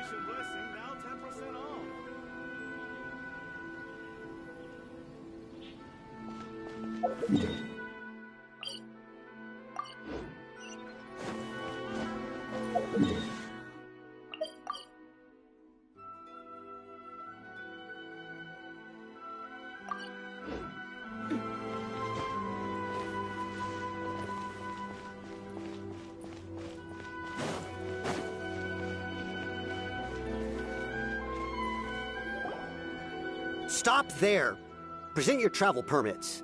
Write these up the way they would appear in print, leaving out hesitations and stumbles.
Operation Blessing, now 10% off. Stop there! Present your travel permits.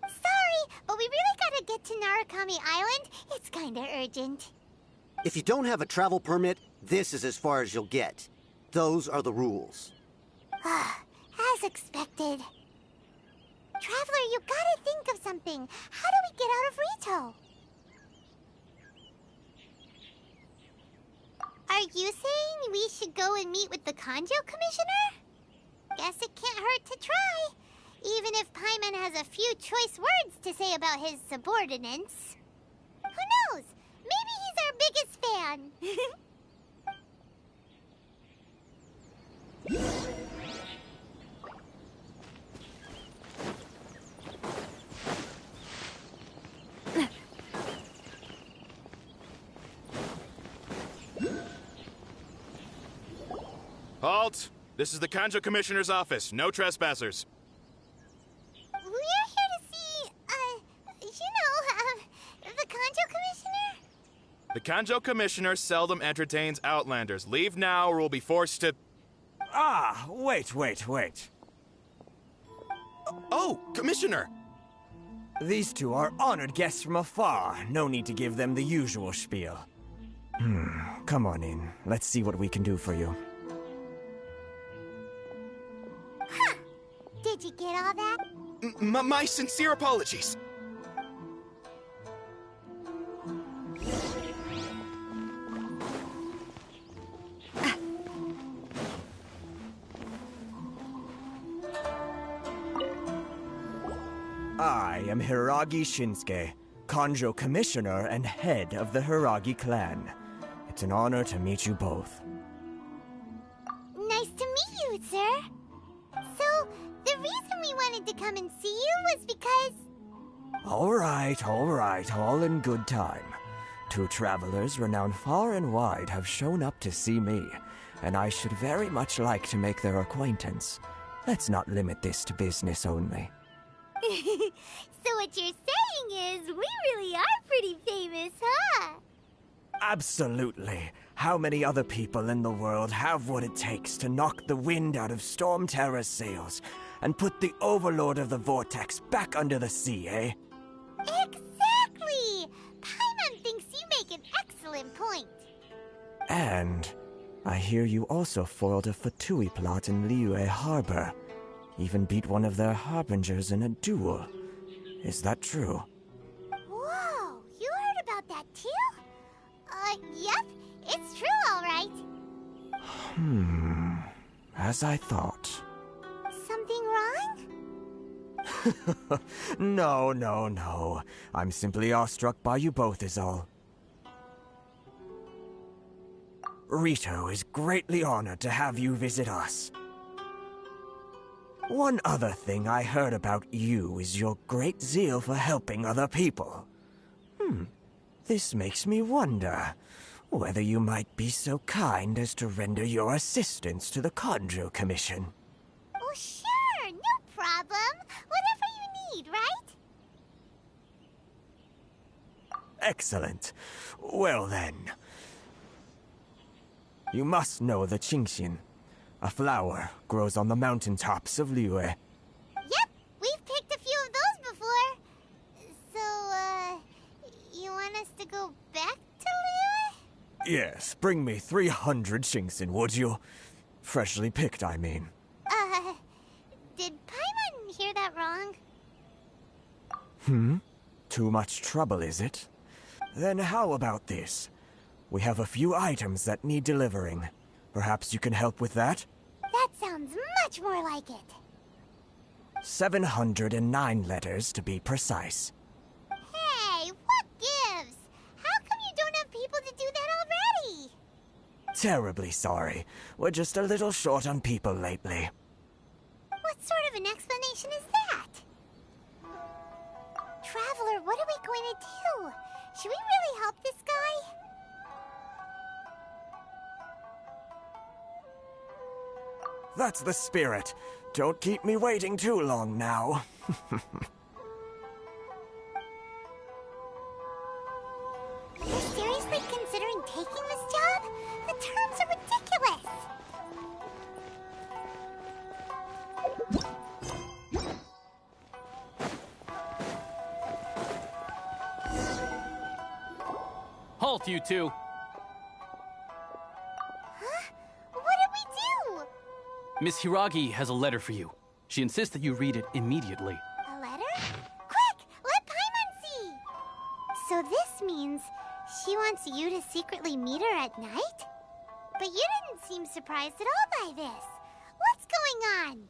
Sorry, but we really gotta get to Narukami Island. It's kinda urgent. If you don't have a travel permit, this is as far as you'll get. Those are the rules. As expected. Traveler, you gotta think of something. How do we get out of Rito? Are you saying we should go and meet with the Kanjo Commissioner? Guess it can't hurt to try. Even if Paimon has a few choice words to say about his subordinates. Who knows? Maybe he's our biggest fan. Halt! This is the Kanjo Commissioner's office. No trespassers. We're here to see, the Kanjo Commissioner? The Kanjo Commissioner seldom entertains Outlanders. Leave now or we'll be forced to... Ah, wait. Oh, Commissioner! These two are honored guests from afar. No need to give them the usual spiel. Come on in. Let's see what we can do for you. Huh. Did you get all that? My sincere apologies. I am Hiragi Shinsuke, Kanjo Commissioner and head of the Hiragi clan. It's an honor to meet you both. Nice to meet you, sir. So, the reason we wanted to come and see you was because... All right, all in good time. Two travelers renowned far and wide have shown up to see me, and I should very much like to make their acquaintance. Let's not limit this to business only. So what you're saying is, we really are pretty famous, huh? Absolutely. How many other people in the world have what it takes to knock the wind out of Storm Terror's sails and put the Overlord of the Vortex back under the sea, eh? Exactly! Paimon thinks you make an excellent point. And I hear you also foiled a Fatui plot in Liyue Harbor. Even beat one of their harbingers in a duel. Is that true? Whoa, you heard about that too? Yep, it's true, all right. As I thought. Something wrong? No. I'm simply awestruck by you both is all. Rito is greatly honored to have you visit us. One other thing I heard about you is your great zeal for helping other people. This makes me wonder whether you might be so kind as to render your assistance to the Kanjo Commission. Oh, sure, no problem. Whatever you need, right? Excellent. Well then. You must know the Genshin. A flower grows on the mountaintops of Liyue. Yep, we've picked a few of those before. So, you want us to go back to Liyue? Yes, bring me 300 Genshin, would you? Freshly picked, I mean. Did Paimon hear that wrong? Too much trouble, is it? Then how about this? We have a few items that need delivering. Perhaps you can help with that? That sounds much more like it. 709 letters to be precise. Hey, what gives? terribly sorry. We're just a little short on people lately. What sort of an explanation is that? Traveler, what are we going to do? Should we really help this guy? That's the spirit. Don't keep me waiting too long now. You're seriously considering taking this job? The terms are ridiculous! Halt, you two! Huh? What did we do? Miss Hiragi has a letter for you. She insists that you read it immediately. A letter? Quick! Let Paimon see! So this means she wants you to secretly meet her at night? But you didn't seem surprised at all by this. What's going on?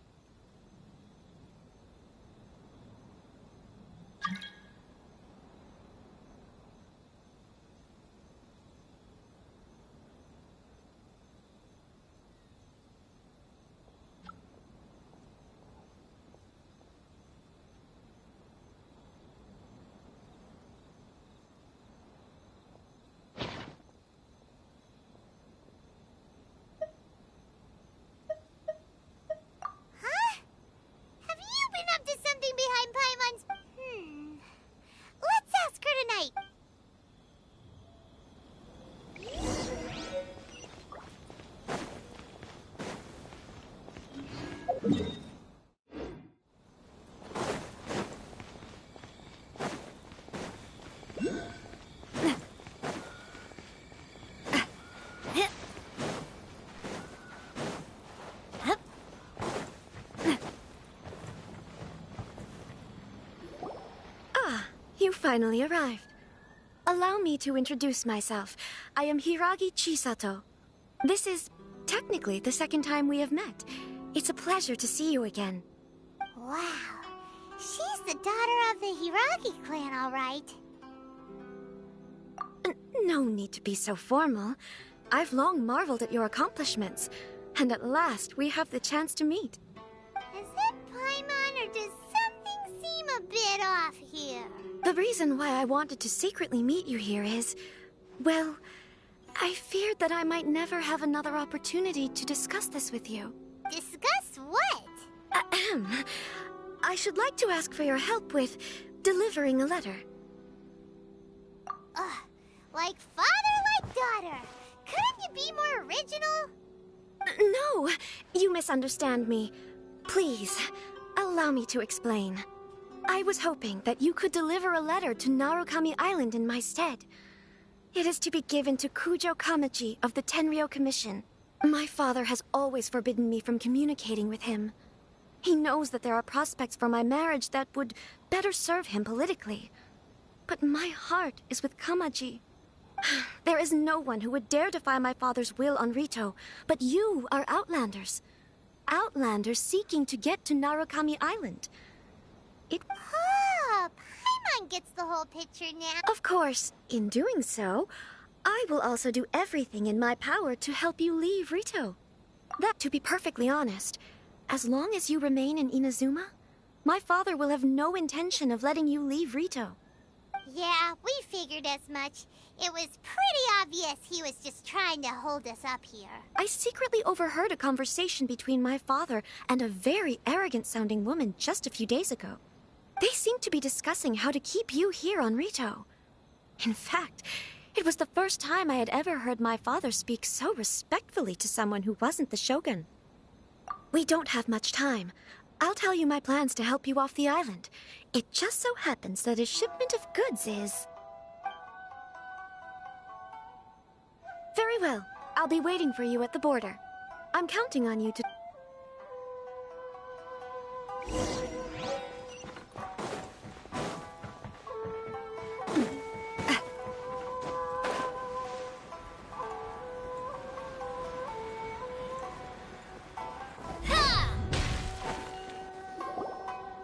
Let's ask her tonight. You finally arrived. Allow me to introduce myself. I am Hiragi Chisato. This is technically the second time we have met. It's a pleasure to see you again. Wow. She's the daughter of the Hiragi clan, all right. No need to be so formal. I've long marveled at your accomplishments. And at last, we have the chance to meet. Is that Paimon, or does something seem a bit off here? The reason why I wanted to secretly meet you here is, well, I feared that I might never have another opportunity to discuss this with you. Discuss what? Ahem. I should like to ask for your help with delivering a letter. Like father, like daughter. Couldn't you be more original? No, you misunderstand me. Please, allow me to explain. I was hoping that you could deliver a letter to Narukami Island in my stead. It is to be given to Kujo Kamaji of the Tenryou Commission. My father has always forbidden me from communicating with him. He knows that there are prospects for my marriage that would better serve him politically. But my heart is with Kamaji. There is no one who would dare defy my father's will on Rito, but you are Outlanders. Outlanders seeking to get to Narukami Island. Oh, Paimon gets the whole picture now. Of course, in doing so, I will also do everything in my power to help you leave Rito. That, to be perfectly honest, as long as you remain in Inazuma, my father will have no intention of letting you leave Rito. Yeah, we figured as much. It was pretty obvious he was just trying to hold us up here. I secretly overheard a conversation between my father and a very arrogant-sounding woman just a few days ago. They seemed to be discussing how to keep you here on Rito. In fact, it was the first time I had ever heard my father speak so respectfully to someone who wasn't the Shogun. We don't have much time. I'll tell you my plans to help you off the island. It just so happens that a shipment of goods is... Very well. I'll be waiting for you at the border. I'm counting on you to...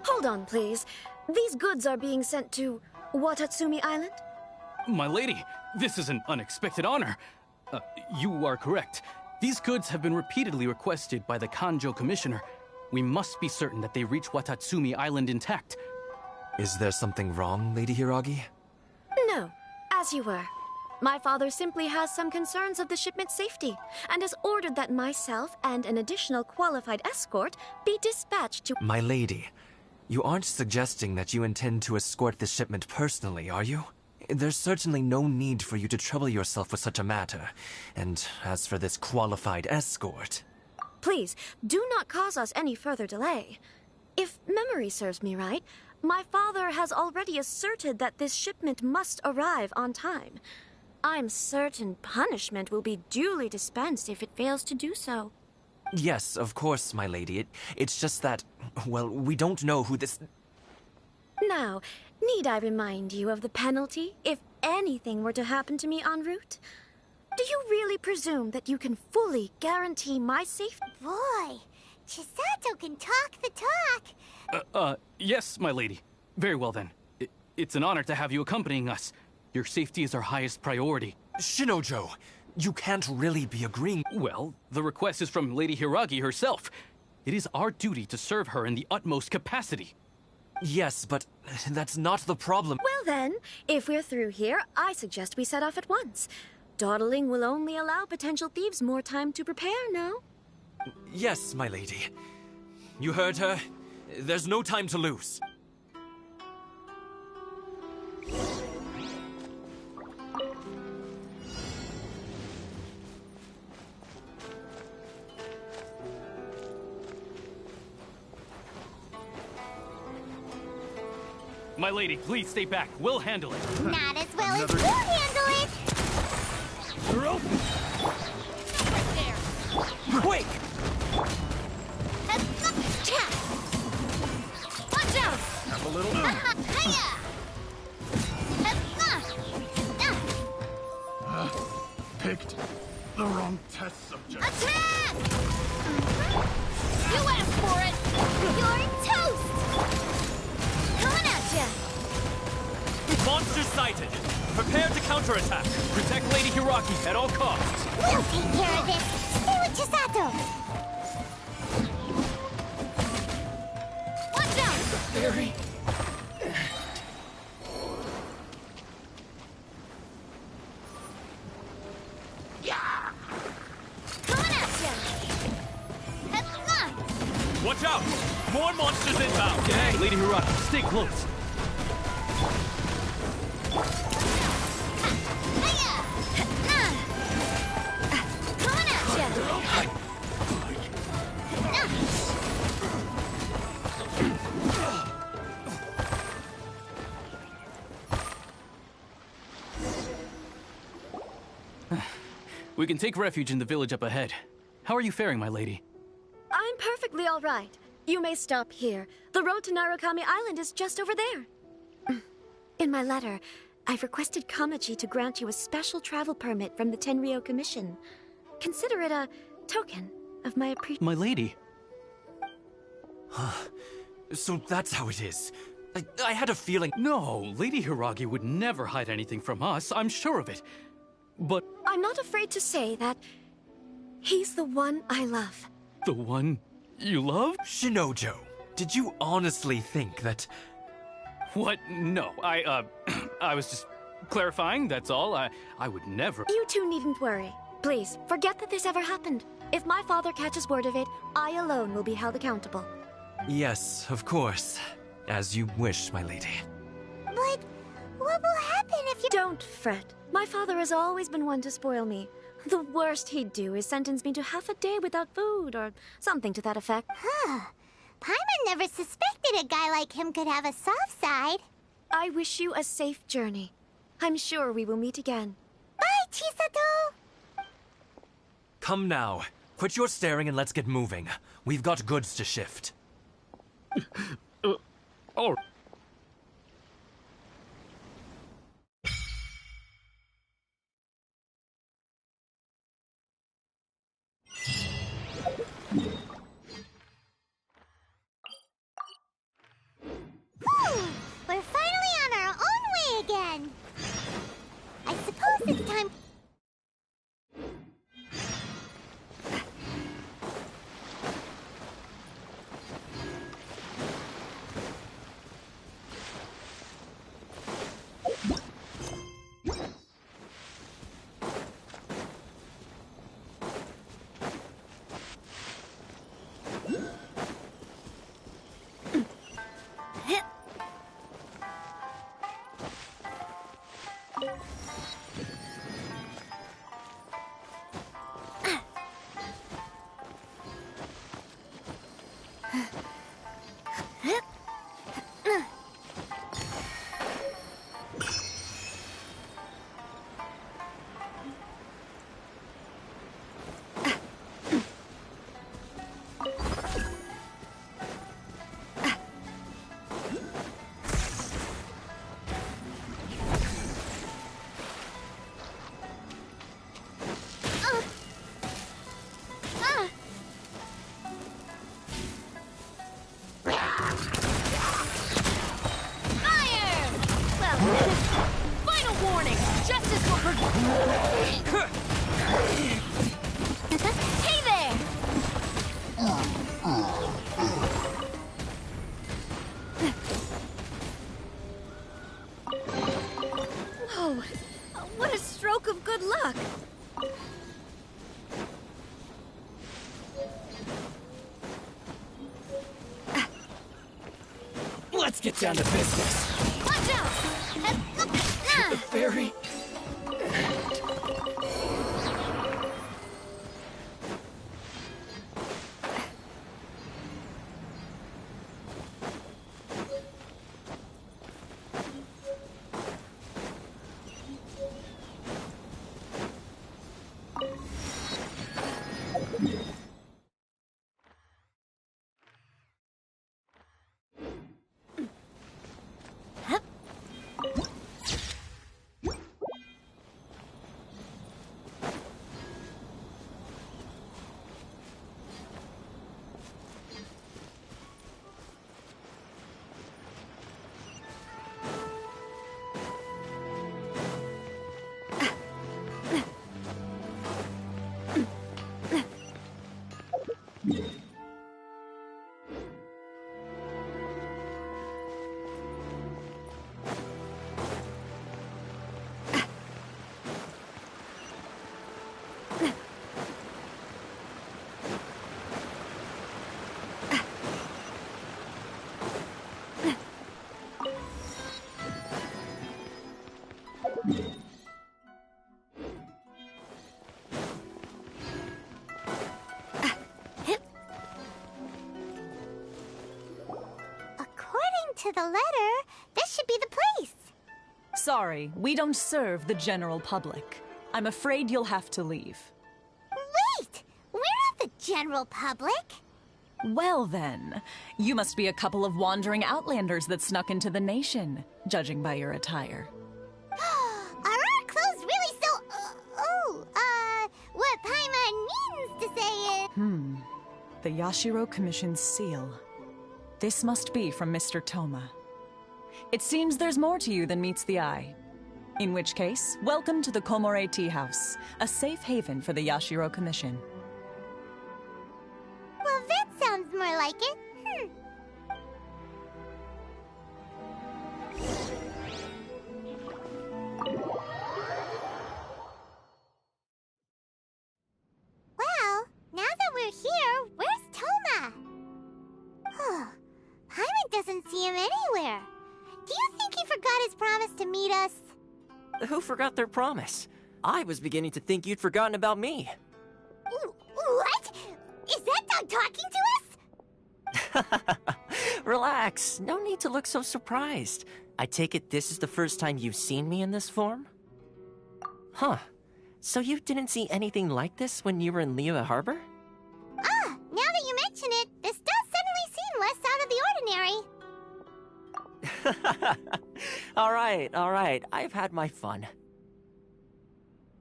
Hold on, please. These goods are being sent to Watatsumi Island? My lady, this is an unexpected honor. You are correct. These goods have been repeatedly requested by the Kanjo Commissioner. We must be certain that they reach Watatsumi Island intact. Is there something wrong, Lady Hiragi? No, as you were. My father simply has some concerns of the shipment's safety, and has ordered that myself and an additional qualified escort be dispatched to— My lady, you aren't suggesting that you intend to escort the shipment personally, are you? There's certainly no need for you to trouble yourself with such a matter. And as for this qualified escort... Please, do not cause us any further delay. If memory serves me right, my father has already asserted that this shipment must arrive on time. I'm certain punishment will be duly dispensed if it fails to do so. Yes, of course, my lady. It's just that, well, we don't know who this... Now, need I remind you of the penalty if anything were to happen to me en route? Do you really presume that you can fully guarantee my safety? Boy, Chisato can talk the talk. Yes, my lady. Very well then. It's an honor to have you accompanying us. Your safety is our highest priority. Shinojo, you can't really be agreeing... Well, the request is from Lady Hiragi herself. It is our duty to serve her in the utmost capacity. Yes, but that's not the problem. Well then, if we're through here, I suggest we set off at once. Dawdling will only allow potential thieves more time to prepare, no? Yes, my lady. You heard her. There's no time to lose. My lady, please stay back. We'll handle it. Not as well as you handle it. You're open. Right there. Quick! Watch out! Have a little Hiya! picked the wrong test subject. Attack! You asked for it! You're toast! Coming at ya! Monster sighted! Prepare to counterattack! Protect Lady Hiragi at all costs. We'll take care of this! Stay with Chisato! Watch out! Fairy. Coming at ya! Watch out! More monsters inbound! Hey, Lady Hiragi, stay close. Hiya! Coming at ya! We can take refuge in the village up ahead. How are you faring, my lady? I'm perfectly all right. You may stop here. The road to Narukami Island is just over there. In my letter, I've requested Kamachi to grant you a special travel permit from the Tenryou Commission. Consider it a token of my appreciation. My lady. So that's how it is. I had a feeling... No, Lady Hiragi would never hide anything from us. I'm sure of it. But I'm not afraid to say that he's the one I love. the one you love? Shinojo, did you honestly think that... What? No, I was just clarifying, that's all. I would never... You two needn't worry. Please, forget that this ever happened. If my father catches word of it, I alone will be held accountable. Yes, of course. As you wish, my lady. But what will happen if you... Don't fret. My father has always been one to spoil me. The worst he'd do is sentence me to half a day without food, or something to that effect. Huh. Paimon never suspected a guy like him could have a soft side. I wish you a safe journey. I'm sure we will meet again. Bye, Chisato! Come now. Quit your staring and let's get moving. We've got goods to shift. Oh. Whew! We're finally on our own way again. I suppose it's time... What a stroke of good luck! Let's get down to business. Watch out! The fairy. To the letter, this should be the place. Sorry, we don't serve the general public. I'm afraid you'll have to leave. Wait! We're not the general public. Well then, you must be a couple of wandering outlanders that snuck into the nation, judging by your attire. Are our clothes really so... what Paimon means to say is... The Yashiro Commission's seal. This must be from Mr. Toma. It seems there's more to you than meets the eye. In which case, welcome to the Komore Tea House, a safe haven for the Yashiro Commission. Well, that sounds more like it. Well, now that we're here, where's Toma? Paimon doesn't see him anywhere. Do you think he forgot his promise to meet us? Who forgot their promise? I was beginning to think you'd forgotten about me. What? Is that dog talking to us? Relax. No need to look so surprised. I take it this is the first time you've seen me in this form? Huh. So you didn't see anything like this when you were in Liyue Harbor? Ah, now that you mention it, this does suddenly seem less out of the ordinary. Alright. I've had my fun.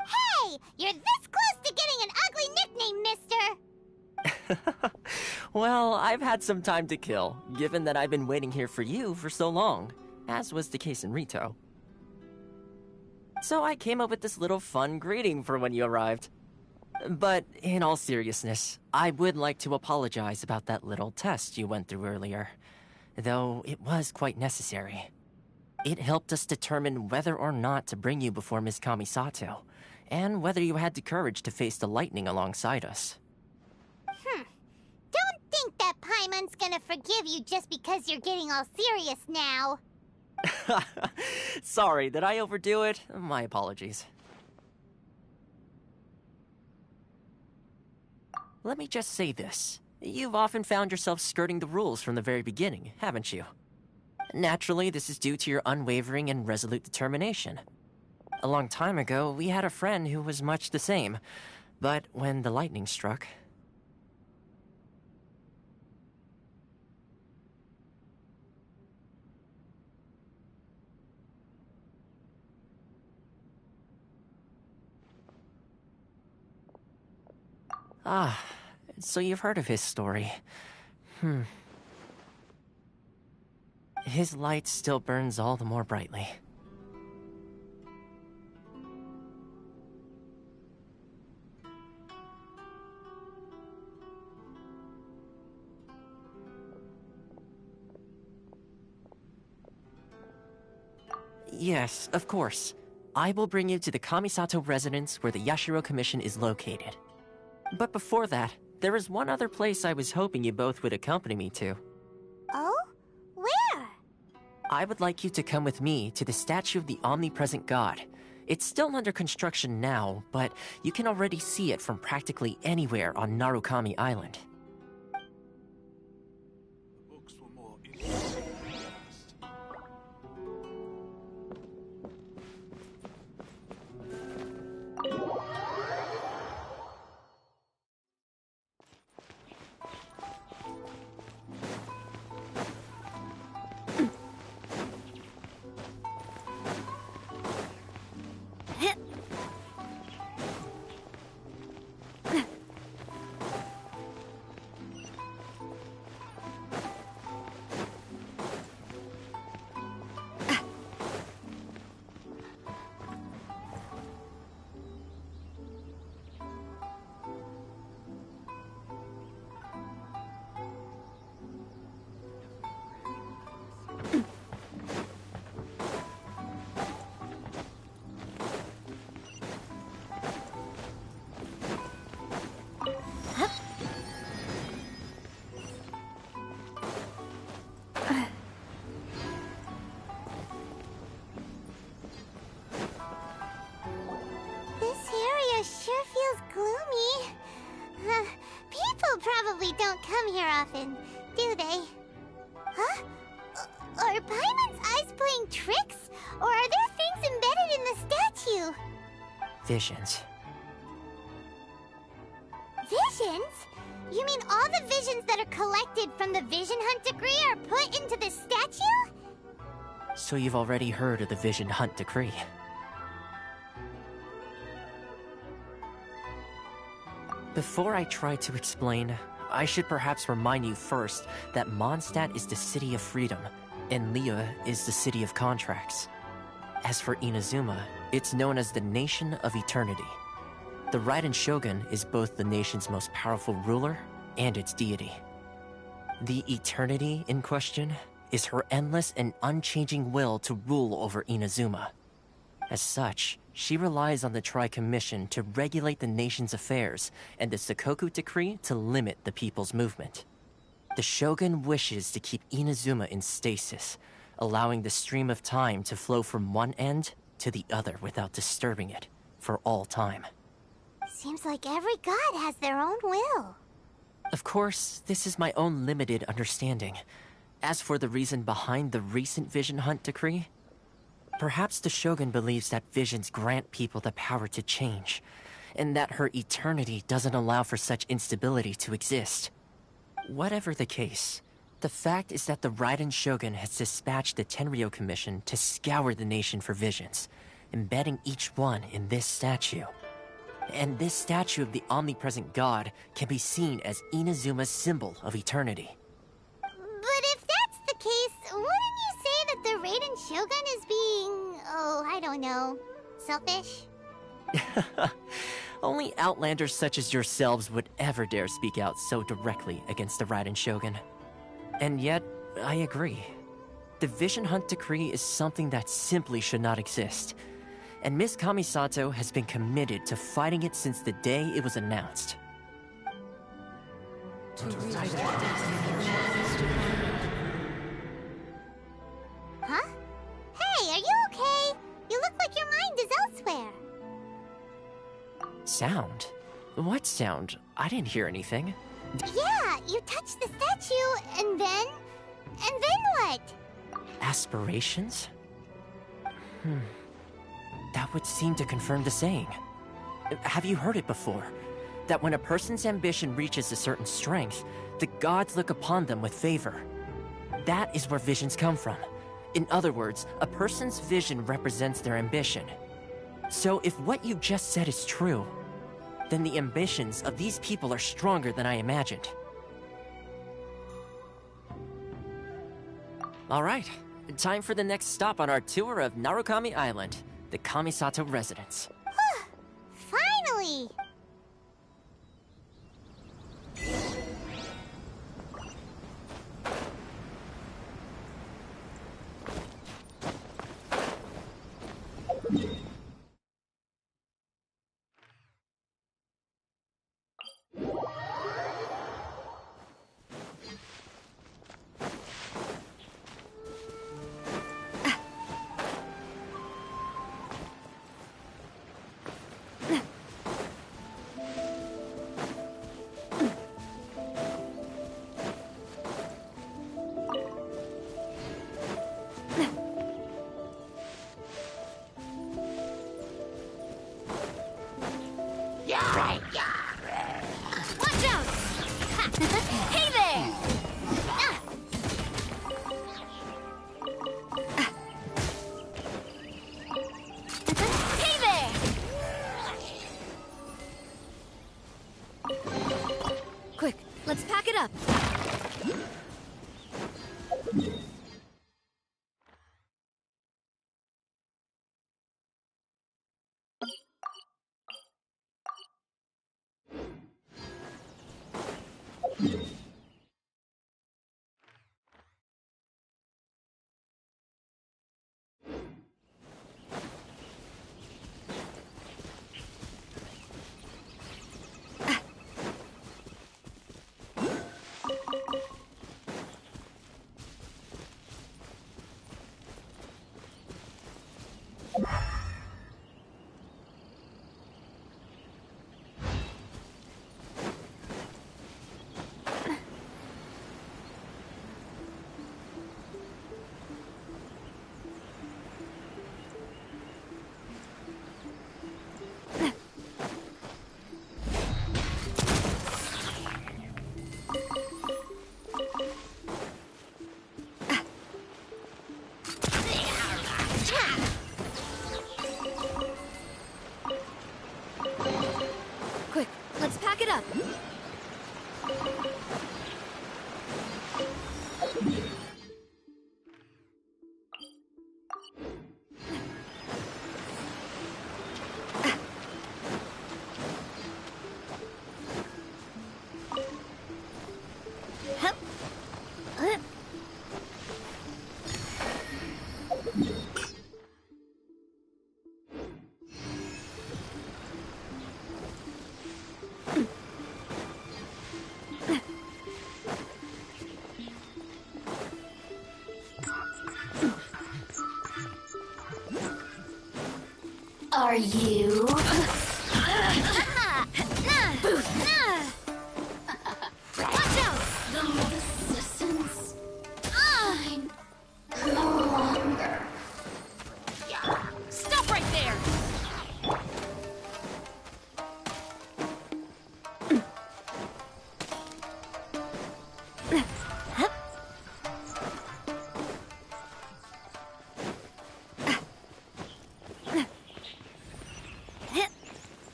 Hey! You're this close to getting an ugly nickname, mister! Well, I've had some time to kill, given that I've been waiting here for you for so long, as was the case in Rito. So I came up with this little fun greeting for when you arrived. But in all seriousness, I would like to apologize about that little test you went through earlier, though it was quite necessary. It helped us determine whether or not to bring you before Ms. Kamisato, and whether you had the courage to face the lightning alongside us. Don't think that Paimon's gonna forgive you just because you're getting all serious now. Sorry, did I overdo it? My apologies. Let me just say this. You've often found yourself skirting the rules from the very beginning, haven't you? Naturally, this is due to your unwavering and resolute determination. A long time ago, we had a friend who was much the same, but when the lightning struck... Ah, so you've heard of his story. His light still burns all the more brightly. Yes, of course. I will bring you to the Kamisato residence where the Yashiro Commission is located. But before that, there is one other place I was hoping you both would accompany me to. Oh? Where? I would like you to come with me to the statue of the omnipresent god. It's still under construction now, but you can already see it from practically anywhere on Narukami Island. The books were more interesting than the rest. Probably don't come here often, do they? Huh? Are Paimon's eyes playing tricks? Or are there things embedded in the statue? Visions. Visions? You mean all the visions that are collected from the Vision Hunt decree are put into the statue? So you've already heard of the Vision Hunt decree. Before I try to explain, I should perhaps remind you first that Mondstadt is the city of freedom, and Liyue is the city of contracts. As for Inazuma, it's known as the Nation of Eternity. The Raiden Shogun is both the nation's most powerful ruler and its deity. The Eternity in question is her endless and unchanging will to rule over Inazuma. As such, she relies on the Tri-Commission to regulate the nation's affairs and the Sakoku Decree to limit the people's movement. The Shogun wishes to keep Inazuma in stasis, allowing the stream of time to flow from one end to the other without disturbing it for all time. Seems like every god has their own will. Of course, this is my own limited understanding. As for the reason behind the recent Vision Hunt decree, perhaps the Shogun believes that visions grant people the power to change, and that her eternity doesn't allow for such instability to exist. Whatever the case, the fact is that the Raiden Shogun has dispatched the Tenryou Commission to scour the nation for visions, embedding each one in this statue. And this statue of the omnipresent god can be seen as Inazuma's symbol of eternity. But if that's the case, wouldn't you say that the Raiden Shogun is being, I don't know, selfish? Only outlanders such as yourselves would ever dare speak out so directly against the Raiden Shogun. And yet, I agree. The Vision Hunt decree is something that simply should not exist. And Miss Kamisato has been committed to fighting it since the day it was announced. Huh? Sound? What sound? I didn't hear anything. Yeah, you touched the statue, and then what? Aspirations? That would seem to confirm the saying. Have you heard it before? That when a person's ambition reaches a certain strength, the gods look upon them with favor. That is where visions come from. In other words, a person's vision represents their ambition. So if what you just said is true, then the ambitions of these people are stronger than I imagined. Alright, time for the next stop on our tour of Narukami Island, the Kamisato residence. Finally! Watch out! Hey there! Hey there! Quick, let's pack it up. Quick, let's pack it up. Are you? Watch out! The resistance? I'm no longer. Stop right there!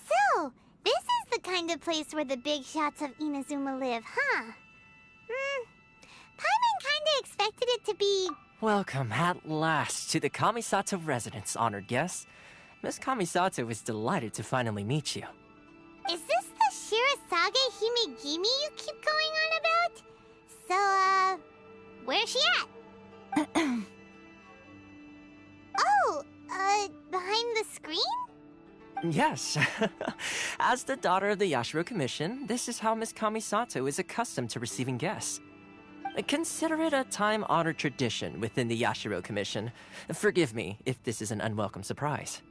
So, this is the kind of place where the big shots of Inazuma live, huh? Paimon kinda expected it to be... Welcome at last to the Kamisato residence, honored guest. Miss Kamisato is delighted to finally meet you. Is this the Shirasage Himegimi you keep going on about? So, where's she at? Oh, behind the screen? Yes. As the daughter of the Yashiro Commission, this is how Miss Kamisato is accustomed to receiving guests. Consider it a time-honored tradition within the Yashiro Commission. Forgive me if this is an unwelcome surprise.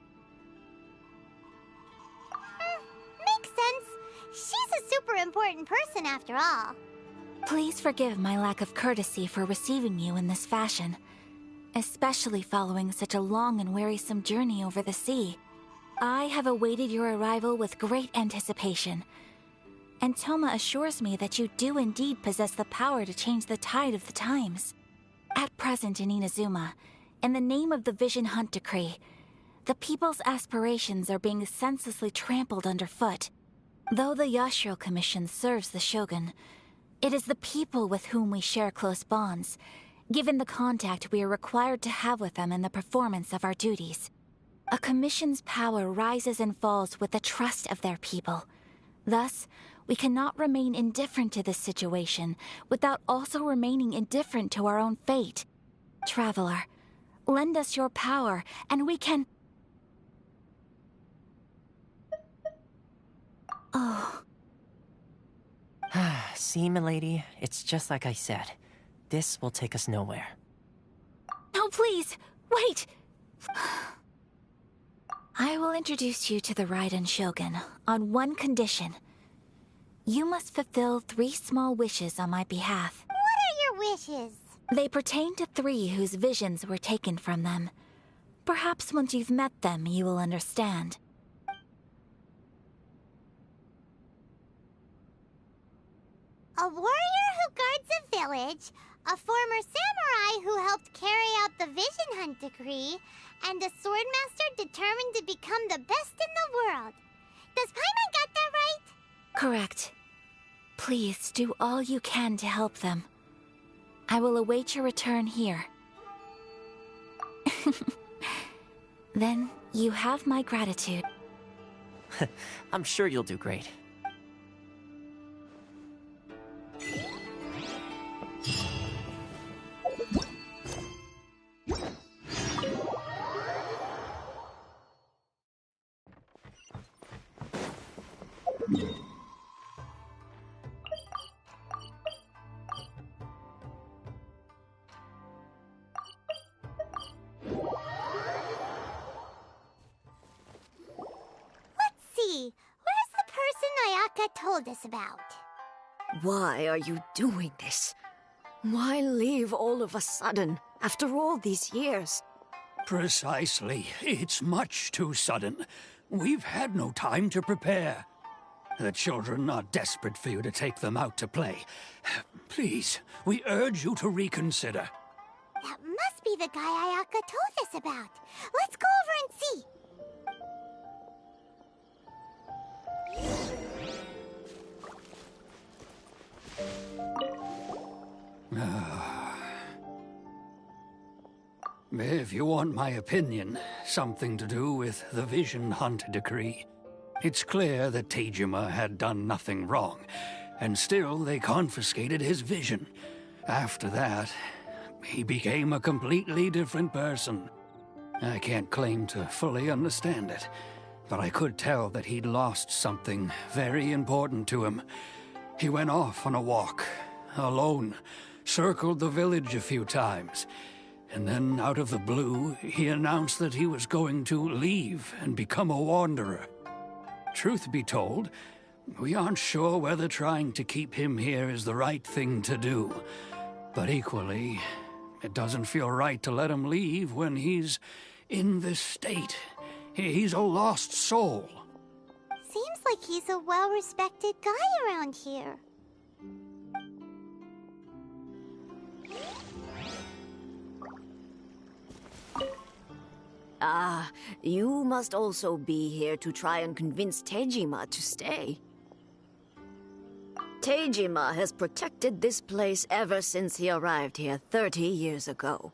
Makes sense. She's a super important person after all. Please forgive my lack of courtesy for receiving you in this fashion, especially following such a long and wearisome journey over the sea. I have awaited your arrival with great anticipation, and Toma assures me that you do indeed possess the power to change the tide of the times. At present in Inazuma, in the name of the Vision Hunt Decree, the people's aspirations are being senselessly trampled underfoot. Though the Yashiro Commission serves the Shogun, it is the people with whom we share close bonds, given the contact we are required to have with them in the performance of our duties. A commission's power rises and falls with the trust of their people. Thus, we cannot remain indifferent to this situation without also remaining indifferent to our own fate. Traveler, lend us your power, and we can... Oh... See, milady, it's just like I said. This will take us nowhere. No, please! Wait! I will introduce you to the Raiden Shogun on one condition. You must fulfill 3 small wishes on my behalf. What are your wishes? They pertain to 3 whose visions were taken from them. Perhaps once you've met them, you will understand. A warrior who guards a village, a former samurai who helped carry out the Vision Hunt Decree, and a swordmaster determined to become the best in the world. Does Paimon got that right? Correct. Please do all you can to help them. I will await your return here. Then you have my gratitude. I'm sure you'll do great. Where's the person Ayaka told us about? Why are you doing this? Why leave all of a sudden, after all these years? Precisely. It's much too sudden. We've had no time to prepare. The children are desperate for you to take them out to play. Please, we urge you to reconsider. That must be the guy Ayaka told us about. Let's go over and see. If you want my opinion, something to do with the Vision Hunt Decree. It's clear that Tejima had done nothing wrong, and still they confiscated his vision. After that, he became a completely different person. I can't claim to fully understand it, but I could tell that he'd lost something very important to him. He went off on a walk, alone, circled the village a few times, and then out of the blue, he announced that he was going to leave and become a wanderer. Truth be told, we aren't sure whether trying to keep him here is the right thing to do. But equally, it doesn't feel right to let him leave when he's in this state. He's a lost soul. Seems like he's a well-respected guy around here. Ah, you must also be here to try and convince Tejima to stay. Tejima has protected this place ever since he arrived here 30 years ago.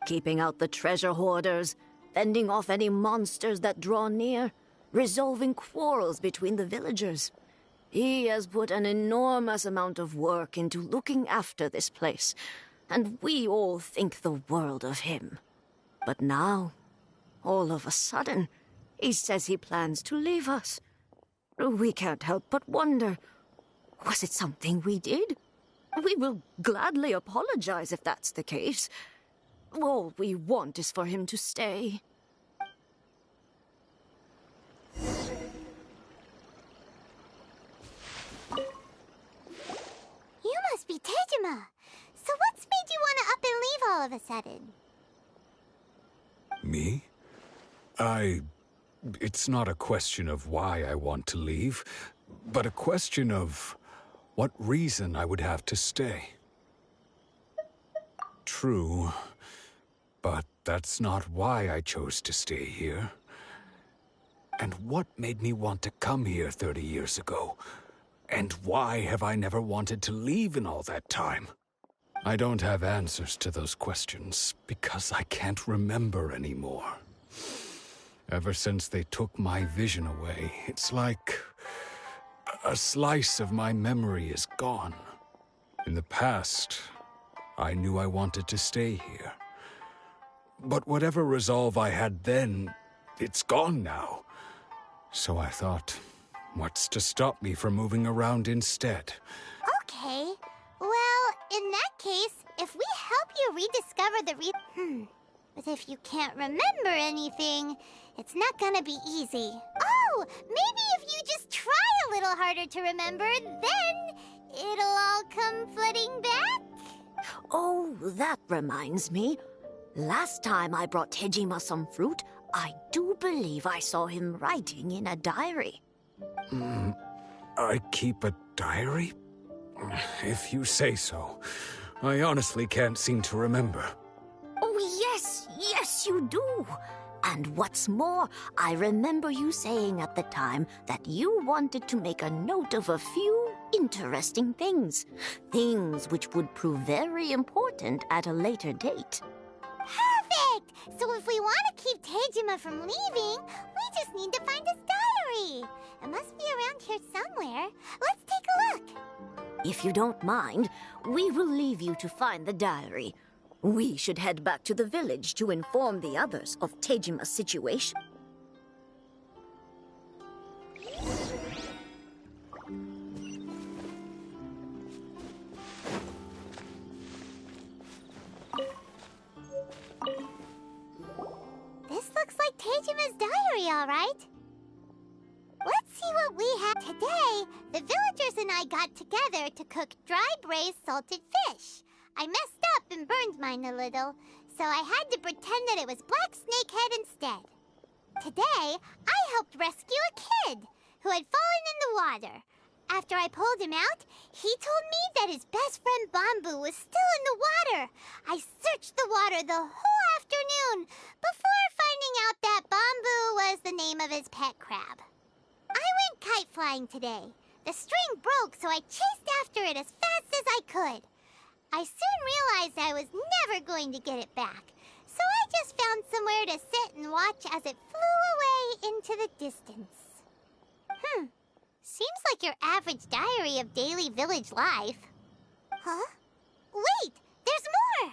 Keeping out the treasure hoarders, fending off any monsters that draw near, resolving quarrels between the villagers. He has put an enormous amount of work into looking after this place, and we all think the world of him. But now, all of a sudden, He says he plans to leave us. We can't help but wonder, was it something we did? We will gladly apologize if that's the case. All we want is for him to stay. You must be Tejima. So what's made you want to up and leave all of a sudden? Me? It's not a question of why I want to leave, but a question of what reason I would have to stay. True, but that's not why I chose to stay here. And what made me want to come here 30 years ago? And why have I never wanted to leave in all that time? I don't have answers to those questions because I can't remember anymore. Ever since they took my vision away, it's like a slice of my memory is gone. In the past, I knew I wanted to stay here. But whatever resolve I had then, it's gone now. So I thought, what's to stop me from moving around instead? Okay. Well, in that case, if we help you rediscover the But if you can't remember anything, it's not gonna be easy. Oh, maybe if you just try a little harder to remember, then it'll all come flooding back? Oh, that reminds me. Last time I brought Tejima some fruit, I do believe I saw him writing in a diary. I keep a diary? If you say so. I honestly can't seem to remember. Oh, yes, you do. And what's more, I remember you saying at the time that you wanted to make a note of a few interesting things. Things which would prove very important at a later date. Perfect! So if we want to keep Tejima from leaving, we just need to find his diary. It must be around here somewhere. Let's take a look. If you don't mind, we will leave you to find the diary. We should head back to the village to inform the others of Tejima's situation. This looks like Tejima's diary, all right. Let's see what we have today. The villagers and I got together to cook dry braised salted fish. I messed up and burned mine a little, so I had to pretend that it was black snakehead instead. Today, I helped rescue a kid who had fallen in the water. After I pulled him out, he told me that his best friend Bamboo was still in the water. I searched the water the whole afternoon before finding out that Bamboo was the name of his pet crab. I went kite flying today. The string broke, so I chased after it as fast as I could. I soon realized I was never going to get it back, so I just found somewhere to sit and watch as it flew away into the distance. Seems like your average diary of daily village life. Huh? Wait, there's more!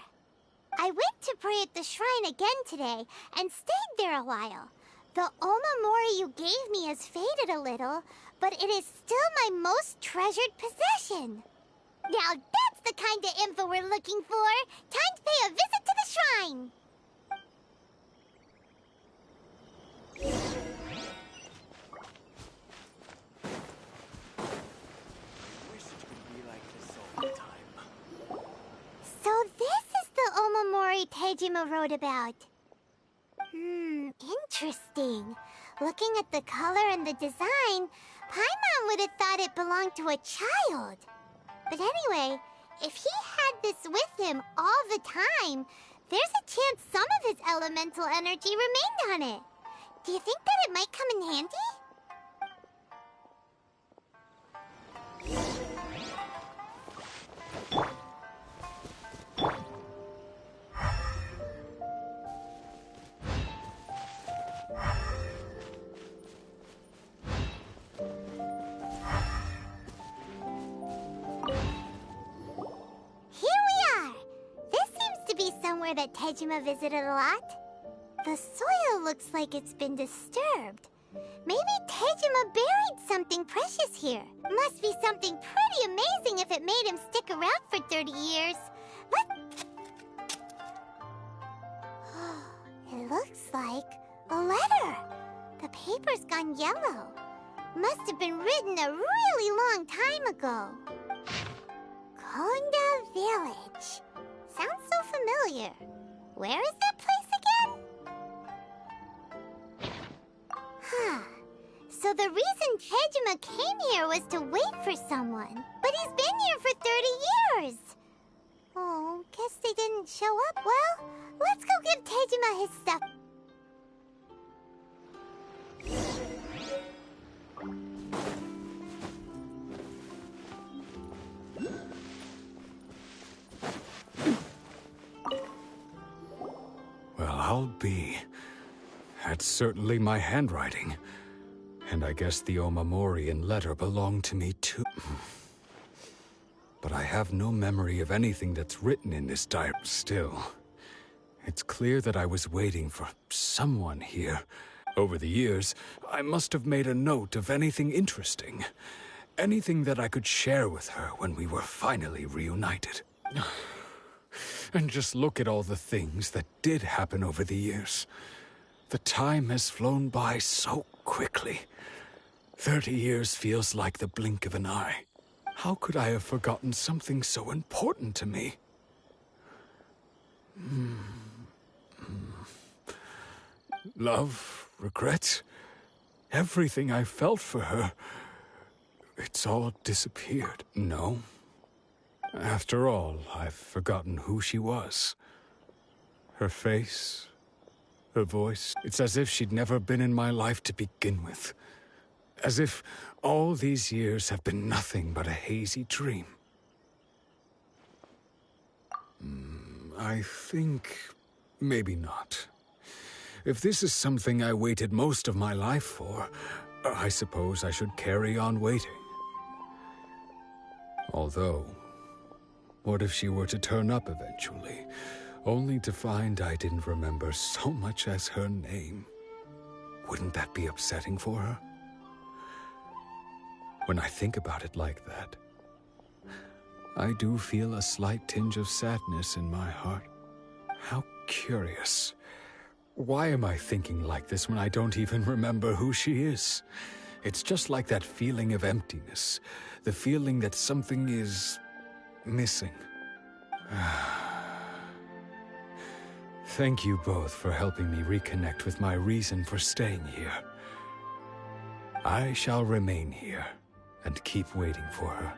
I went to pray at the shrine again today and stayed there a while. The Omamori you gave me has faded a little, but it is still my most treasured possession. Now that's the kind of info we're looking for. Time to pay a visit to the shrine. So this is the Omamori Tejima wrote about. Interesting. Looking at the color and the design, Paimon would have thought it belonged to a child. But anyway, if he had this with him all the time, there's a chance some of his elemental energy remained on it. Do you think that it might come in handy? Here we are! This seems to be somewhere that Tejima visited a lot. The soil looks like it's been disturbed. Maybe Tejima buried something precious here. Must be something pretty amazing if it made him stick around for 30 years. It looks like a letter. The paper's gone yellow. Must have been written a really long time ago. Konda Village. Sounds so familiar. Where is that place again? Huh. So the reason Tejima came here was to wait for someone. But he's been here for 30 years. Oh, guess they didn't show up. Well, let's go give Tejima his stuff. Well, I'll be. That's certainly my handwriting. And I guess the Omamorian letter belonged to me too. But I have no memory of anything that's written in this diary. Still, it's clear that I was waiting for someone here. Over the years, I must have made a note of anything interesting. Anything that I could share with her when we were finally reunited. And just look at all the things that did happen over the years. The time has flown by so quickly. 30 years feels like the blink of an eye. How could I have forgotten something so important to me? Love, regret, everything I felt for her, it's all disappeared. No. After all, I've forgotten who she was. Her face, her voice. It's as if she'd never been in my life to begin with. As if all these years have been nothing but a hazy dream. I think maybe not. If this is something I waited most of my life for, I suppose I should carry on waiting. Although, what if she were to turn up eventually, only to find I didn't remember so much as her name? Wouldn't that be upsetting for her? When I think about it like that, I do feel a slight tinge of sadness in my heart. How curious. Why am I thinking like this when I don't even remember who she is? It's just like that feeling of emptiness, the feeling that something is missing. Thank you both for helping me reconnect with my reason for staying here. I shall remain here and keep waiting for her.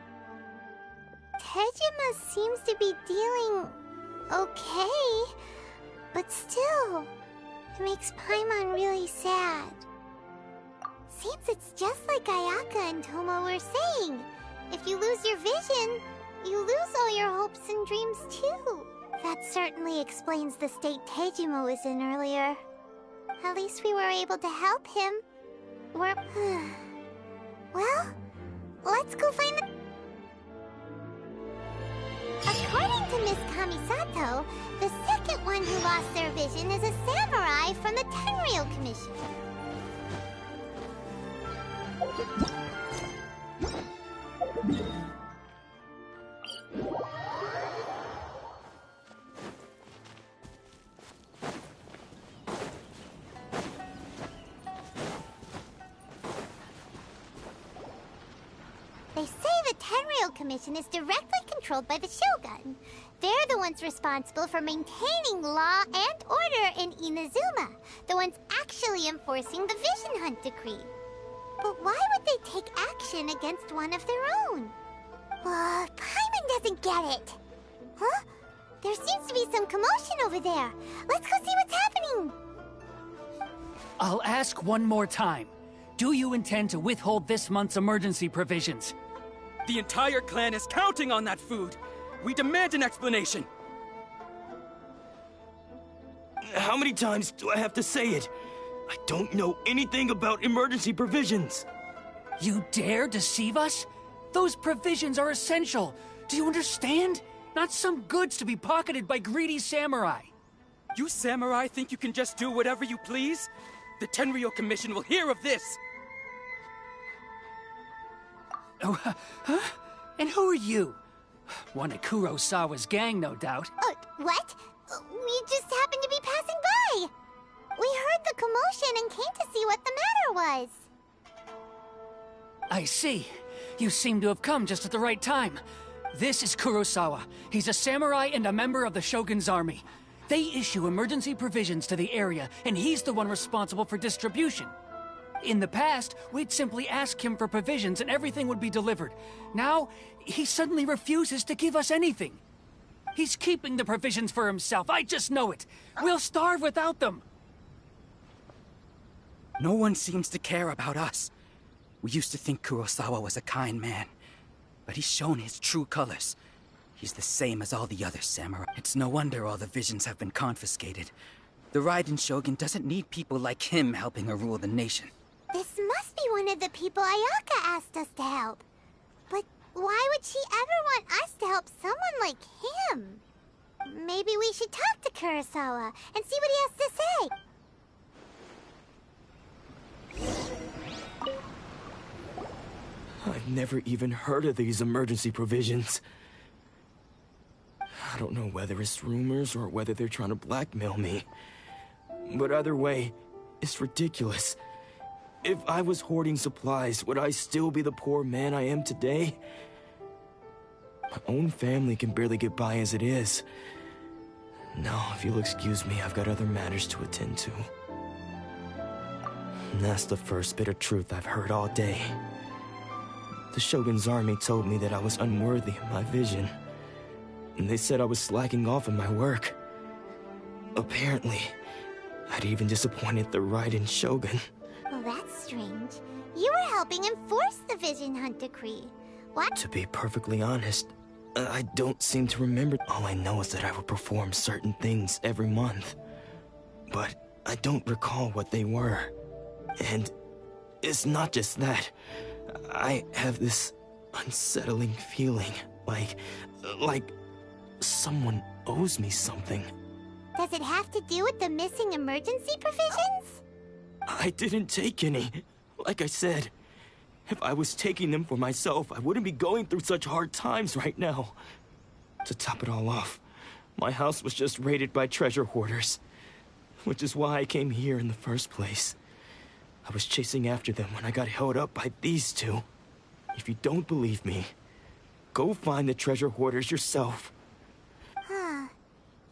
Tejima seems to be dealing okay, but still, it makes Paimon really sad. Seems it's just like Ayaka and Toma were saying. If you lose your vision, you lose all your hopes and dreams too. That certainly explains the state Tejima was in earlier. At least we were able to help him. We're... Well, let's go find the... According to Miss Kamisato, the second one who lost their vision is a samurai from the Tenryou Commission. They say the Tenryou Commission is directly controlled by the Shogun. They're the ones responsible for maintaining law and order in Inazuma, the ones actually enforcing the Vision Hunt Decree. But why would they take action against one of their own? Paimon doesn't get it. Huh? There seems to be some commotion over there. Let's go see what's happening. I'll ask one more time. Do you intend to withhold this month's emergency provisions? The entire clan is counting on that food. We demand an explanation. How many times do I have to say it? I don't know anything about emergency provisions. You dare deceive us? Those provisions are essential. Do you understand? Not some goods to be pocketed by greedy samurai. You samurai think you can just do whatever you please? The Tenryou Commission will hear of this! Oh, huh? And who are you? One of Kurosawa's gang, no doubt. What? We just happened to be passing by! We heard the commotion and came to see what the matter was. I see. You seem to have come just at the right time. This is Kurosawa. He's a samurai and a member of the Shogun's army. They issue emergency provisions to the area, and he's the one responsible for distribution. In the past, we'd simply ask him for provisions and everything would be delivered. Now, he suddenly refuses to give us anything. He's keeping the provisions for himself, I just know it. We'll starve without them. No one seems to care about us. We used to think Kurosawa was a kind man, but he's shown his true colors. He's the same as all the other samurai. It's no wonder all the visions have been confiscated. The Raiden Shogun doesn't need people like him helping her rule the nation. This must be one of the people Ayaka asked us to help. But why would she ever want us to help someone like him? Maybe we should talk to Kurosawa and see what he has to say. I've never even heard of these emergency provisions. I don't know whether it's rumors or whether they're trying to blackmail me. But either way, it's ridiculous. If I was hoarding supplies, would I still be the poor man I am today? My own family can barely get by as it is. Now, if you'll excuse me, I've got other matters to attend to. And that's the first bit of truth I've heard all day. The Shogun's army told me that I was unworthy of my vision. And they said I was slacking off in my work. Apparently, I'd even disappointed the Raiden Shogun. Well, that's strange. You were helping enforce the Vision Hunt Decree. What? To be perfectly honest, I don't seem to remember. All I know is that I would perform certain things every month. But I don't recall what they were. And it's not just that. I have this unsettling feeling, like someone owes me something. Does it have to do with the missing emergency provisions? I didn't take any. Like I said, if I was taking them for myself, I wouldn't be going through such hard times right now. To top it all off, my house was just raided by treasure hoarders, which is why I came here in the first place. I was chasing after them when I got held up by these two. If you don't believe me, go find the treasure hoarders yourself. Huh.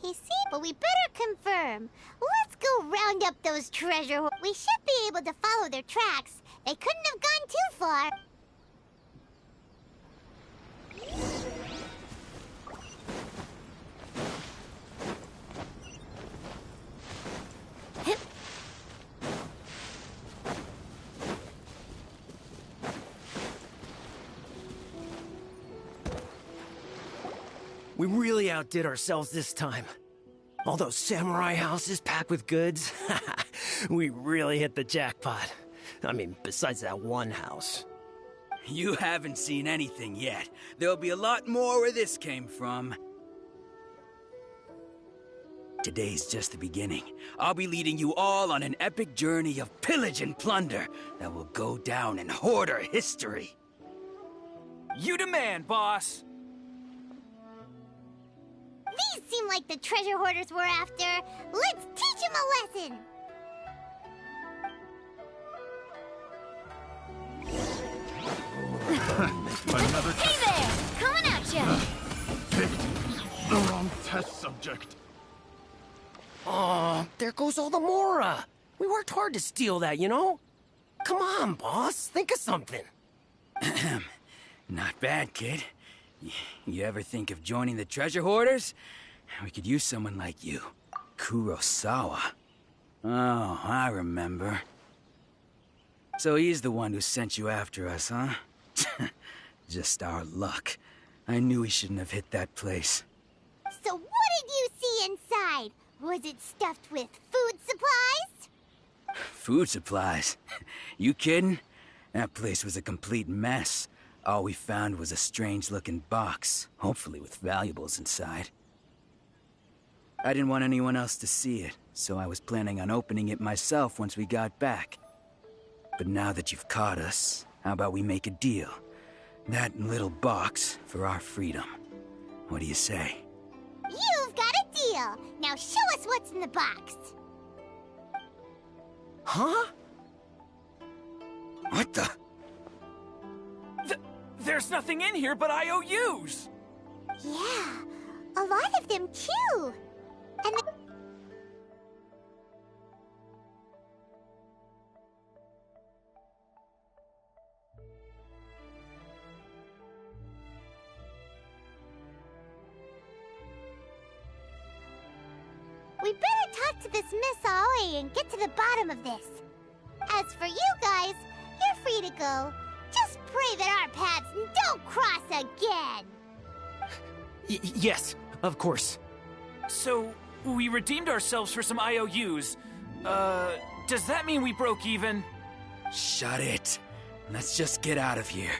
You see, but we better confirm. Let's go round up those treasure hoarders. We should be able to follow their tracks. They couldn't have gone too far. We really outdid ourselves this time. All those samurai houses packed with goods. We really hit the jackpot. I mean, besides that one house. You haven't seen anything yet. There'll be a lot more where this came from. Today's just the beginning. I'll be leading you all on an epic journey of pillage and plunder that will go down in hoarder history. You demand, boss! These seem like the treasure hoarders we're after. Let's teach them a lesson! Another Hey there! Coming at ya! picked the wrong test subject. Oh, there goes all the Mora. We worked hard to steal that, you know? Come on, boss. Think of something. Not bad, kid. You ever think of joining the treasure hoarders? We could use someone like you. Kurosawa. Oh, I remember. So he's the one who sent you after us, huh? Just our luck. I knew he shouldn't have hit that place. So what did you see inside? Was it stuffed with food supplies? Food supplies? You kidding? That place was a complete mess. All we found was a strange-looking box, hopefully with valuables inside. I didn't want anyone else to see it, so I was planning on opening it myself once we got back. But now that you've caught us, how about we make a deal? That little box for our freedom. What do you say? You've got a deal. Now show us what's in the box. Huh? What the? There's nothing in here but IOUs! Yeah, a lot of them too. And we better talk to this Miss Aoi and get to the bottom of this. As for you guys, you're free to go. Just pray that our paths don't cross again. Yes, of course. So, we redeemed ourselves for some IOUs. Does that mean we broke even? Shut it. Let's just get out of here.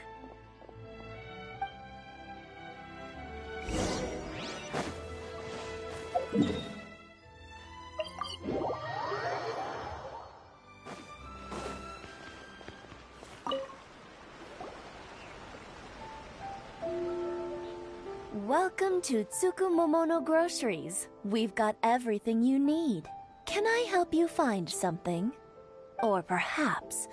Welcome to Tsukumomono Groceries. We've got everything you need. Can I help you find something? Or perhaps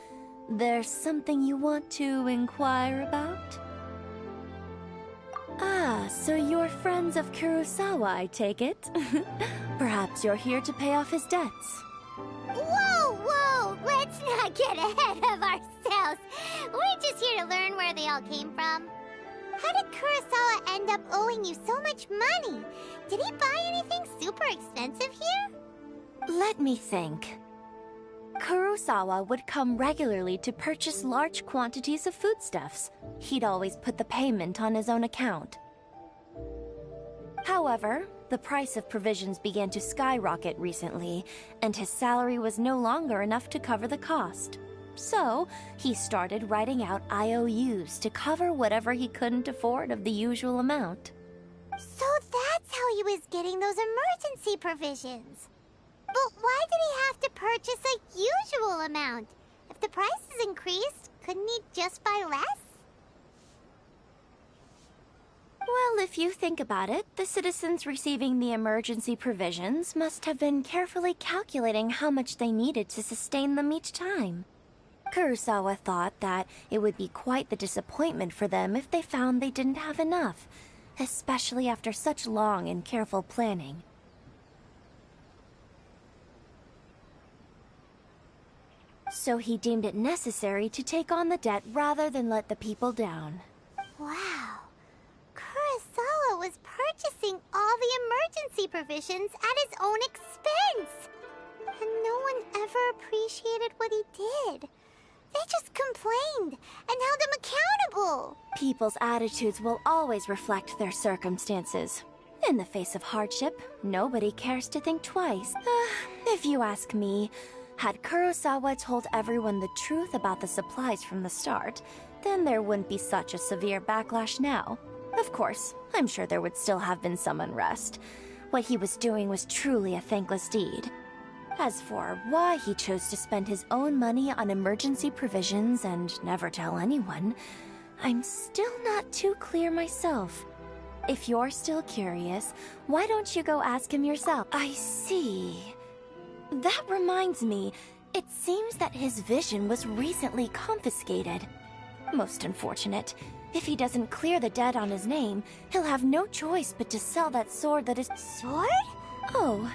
there's something you want to inquire about? Ah, so you're friends of Kurosawa, I take it? Perhaps you're here to pay off his debts. Whoa, whoa! Let's not get ahead of ourselves. We're just here to learn where they all came from. How did Kurosawa end up owing you so much money? Did he buy anything super expensive here? Let me think. Kurosawa would come regularly to purchase large quantities of foodstuffs. He'd always put the payment on his own account. However, the price of provisions began to skyrocket recently, and his salary was no longer enough to cover the cost. So, he started writing out IOUs to cover whatever he couldn't afford of the usual amount. So that's how he was getting those emergency provisions. But why did he have to purchase a usual amount? If the prices increased, couldn't he just buy less? Well, if you think about it, the citizens receiving the emergency provisions must have been carefully calculating how much they needed to sustain them each time. Kurosawa thought that it would be quite the disappointment for them if they found they didn't have enough, especially after such long and careful planning. So he deemed it necessary to take on the debt rather than let the people down. Wow. Kurosawa was purchasing all the emergency provisions at his own expense. And no one ever appreciated what he did. They just complained and held him accountable. People's attitudes will always reflect their circumstances. In the face of hardship, nobody cares to think twice. If you ask me, had Kurosawa told everyone the truth about the supplies from the start, then there wouldn't be such a severe backlash now. Of course, I'm sure there would still have been some unrest. What he was doing was truly a thankless deed. As for why he chose to spend his own money on emergency provisions and never tell anyone, I'm still not too clear myself. If you're still curious, why don't you go ask him yourself? I see. That reminds me, it seems that his vision was recently confiscated. Most unfortunate. If he doesn't clear the debt on his name, he'll have no choice but to sell that sword that is— Sword? Oh,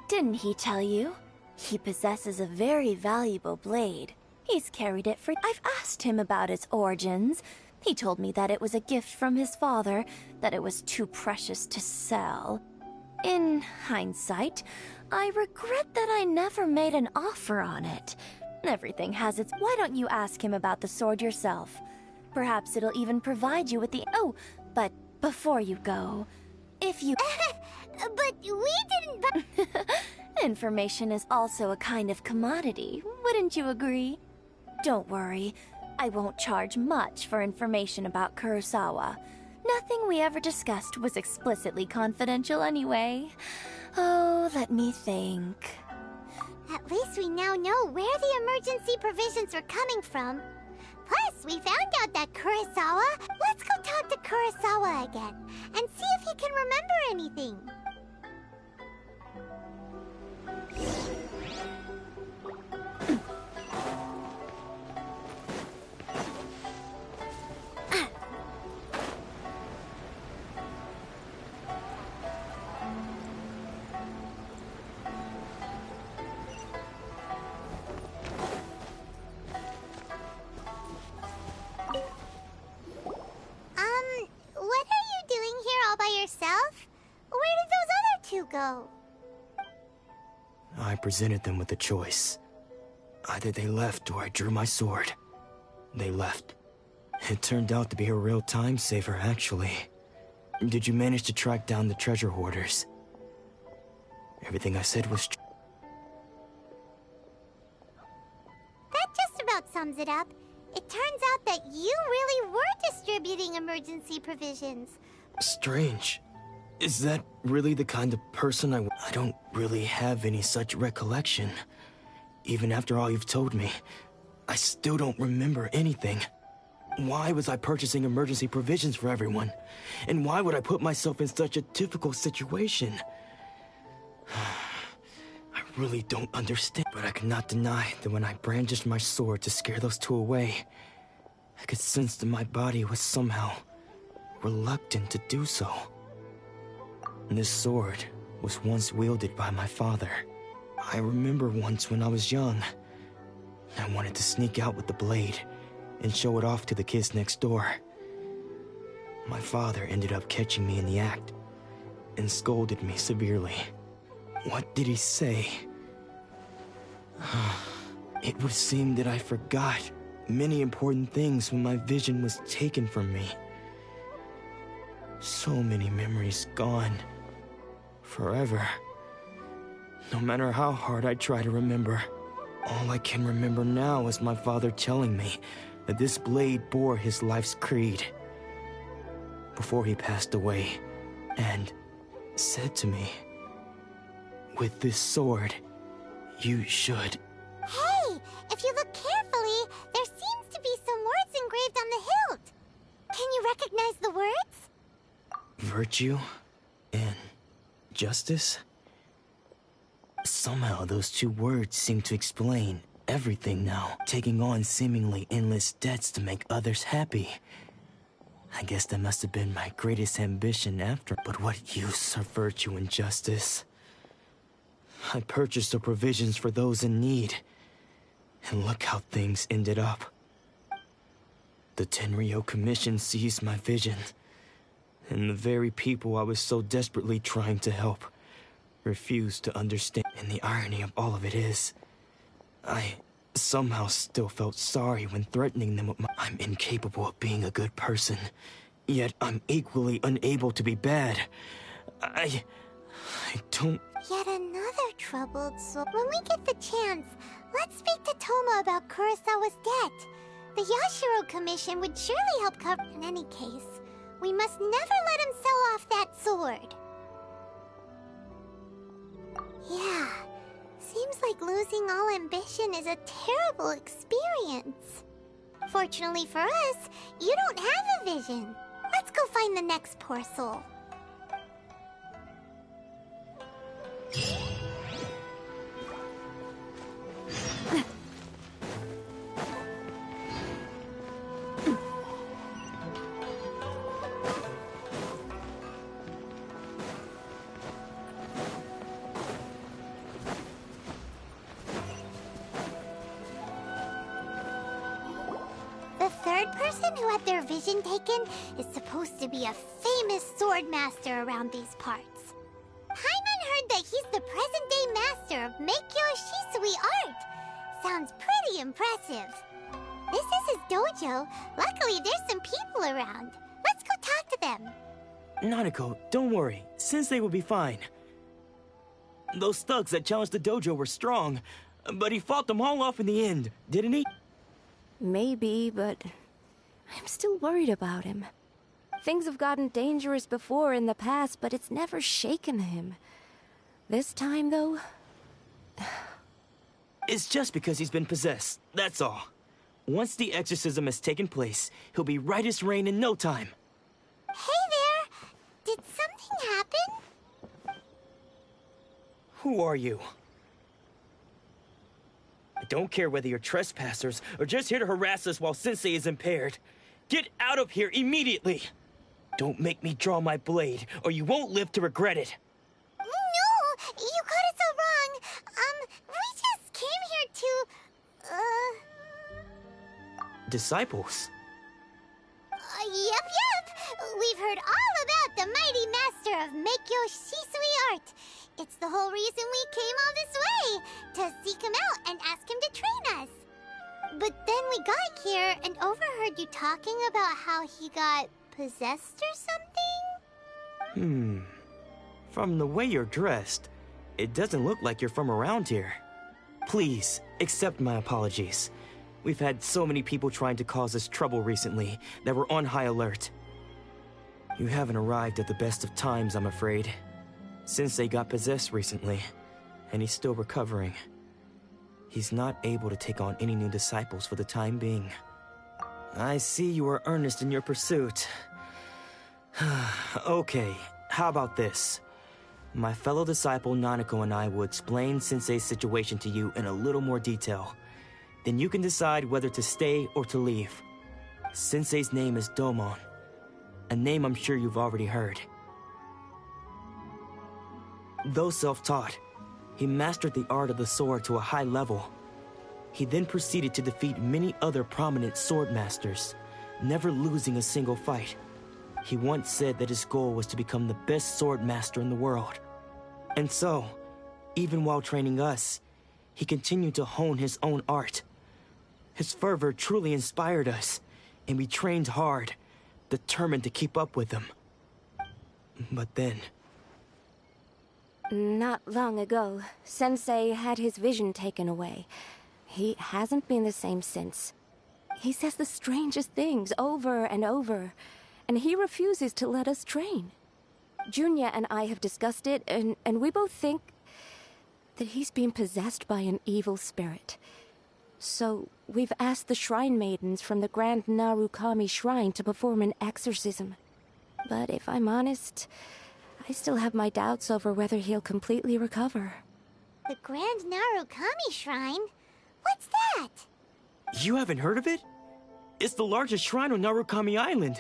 didn't he tell you? He possesses a very valuable blade. He's carried it for— I've asked him about its origins. He told me that it was a gift from his father, that it was too precious to sell. In hindsight, I regret that I never made an offer on it. Everything has its— Why don't you ask him about the sword yourself? Perhaps it'll even provide you with the— Oh, but before you go, if you— But we didn't buy— Information is also a kind of commodity, wouldn't you agree? Don't worry, I won't charge much for information about Kurosawa. Nothing we ever discussed was explicitly confidential anyway. Oh, let me think. At least we now know where the emergency provisions are coming from. Plus, we found out that Kurosawa... Let's go talk to Kurosawa again, and see if he can remember anything. What are you doing here all by yourself? Where did those other two go? I presented them with a choice. Either they left or I drew my sword. They left. It turned out to be a real time saver, actually. Did you manage to track down the treasure hoarders? Everything I said was true. That just about sums it up. It turns out that you really were distributing emergency provisions. Strange. Is that really the kind of person I don't really have any such recollection. Even after all you've told me, I still don't remember anything. Why was I purchasing emergency provisions for everyone? And why would I put myself in such a difficult situation? I really don't understand. But I cannot deny that when I brandished my sword to scare those two away, I could sense that my body was somehow reluctant to do so. This sword was once wielded by my father. I remember once when I was young, I wanted to sneak out with the blade and show it off to the kids next door. My father ended up catching me in the act and scolded me severely. What did he say? It would seem that I forgot many important things when my vision was taken from me. So many memories gone. Forever. No matter how hard I try to remember, all I can remember now is my father telling me that this blade bore his life's creed before he passed away, and said to me, "With this sword, you should..." Hey, if you look carefully, there seems to be some words engraved on the hilt. Can you recognize the words? Virtue and justice? Somehow those two words seem to explain everything now, taking on seemingly endless debts to make others happy. I guess that must have been my greatest ambition after. But what use are virtue and justice? I purchased the provisions for those in need, and look how things ended up. The Tenryo Commission seized my vision, and the very people I was so desperately trying to help refused to understand. And the irony of all of it is, I somehow still felt sorry when threatening them with I'm incapable of being a good person, yet I'm equally unable to be bad. I don't... Yet another troubled soul. When we get the chance, let's speak to Toma about Kurosawa's debt. The Yashiro Commission would surely help cover... In any case, we must never let him sell off that sword. Yeah, seems like losing all ambition is a terrible experience. Fortunately for us, you don't have a vision. Let's go find the next poor soul. The third person who had their vision taken is supposed to be a famous sword master around these parts. Paimon heard that he's the present-day master of Meikyo Shisui art. Sounds pretty impressive. This is his dojo. Luckily, there's some people around. Let's go talk to them. Nanako, don't worry. Sensei will be fine. Those thugs that challenged the dojo were strong, but he fought them all off in the end, didn't he? Maybe, but I'm still worried about him. Things have gotten dangerous before in the past, but it's never shaken him. This time, though... It's just because he's been possessed, that's all. Once the exorcism has taken place, he'll be right as rain in no time. Hey there! Did something happen? Who are you? I don't care whether you're trespassers or just here to harass us while Sensei is impaired. Get out of here immediately! Don't make me draw my blade, or you won't live to regret it. No! You got it so wrong! We just came here to... Disciples? Yep! We've heard all about the mighty master of Meikyo Shisui art. It's the whole reason we came all this way, to seek him out and ask him to train us. But then we got here and overheard you talking about how he got possessed or something? From the way you're dressed, it doesn't look like you're from around here. Please, accept my apologies. We've had so many people trying to cause us trouble recently that we're on high alert. You haven't arrived at the best of times, I'm afraid. Sensei got possessed recently, and he's still recovering. He's not able to take on any new disciples for the time being. I see you are earnest in your pursuit. Okay, how about this? My fellow disciple Nanako and I will explain Sensei's situation to you in a little more detail. Then you can decide whether to stay or to leave. Sensei's name is Domon, a name I'm sure you've already heard. Though self-taught, he mastered the art of the sword to a high level. He then proceeded to defeat many other prominent sword masters, never losing a single fight. He once said that his goal was to become the best sword master in the world. And so, even while training us, he continued to hone his own art. His fervor truly inspired us, and we trained hard, determined to keep up with him. But then... Not long ago, Sensei had his vision taken away. He hasn't been the same since. He says the strangest things over and over, and he refuses to let us train. Junya and I have discussed it, and we both think that he's been possessed by an evil spirit. So we've asked the shrine maidens from the Grand Narukami Shrine to perform an exorcism. But if I'm honest, I still have my doubts over whether he'll completely recover. The Grand Narukami Shrine? What's that? You haven't heard of it? It's the largest shrine on Narukami Island.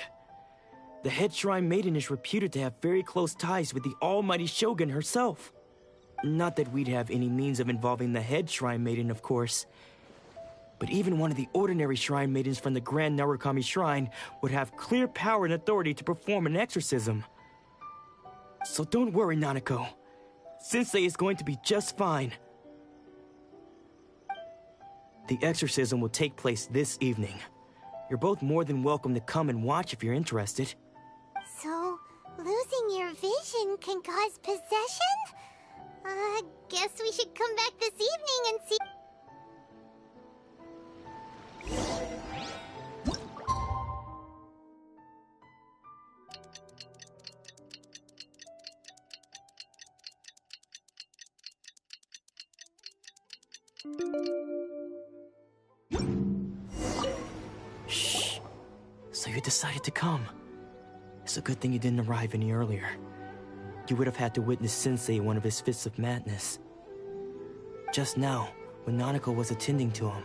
The head shrine maiden is reputed to have very close ties with the almighty Shogun herself. Not that we'd have any means of involving the head shrine maiden, of course. But even one of the ordinary shrine maidens from the Grand Narukami Shrine would have clear power and authority to perform an exorcism. So don't worry, Nanako. Sensei is going to be just fine. The exorcism will take place this evening. You're both more than welcome to come and watch if you're interested. So, losing your vision can cause possession? Guess we should come back this evening and see... Shh. So you decided to come. It's a good thing you didn't arrive any earlier. You would have had to witness Sensei in one of his fits of madness. Just now, when Nanako was attending to him,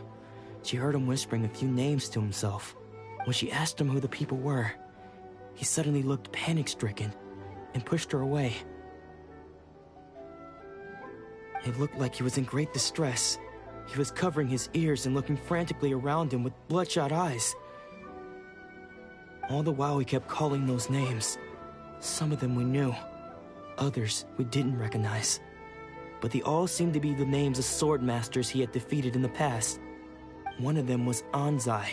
she heard him whispering a few names to himself. When she asked him who the people were, he suddenly looked panic-stricken and pushed her away. It looked like he was in great distress. He was covering his ears and looking frantically around him with bloodshot eyes. All the while he kept calling those names. Some of them we knew, others we didn't recognize. But they all seemed to be the names of sword masters he had defeated in the past. One of them was Anzai.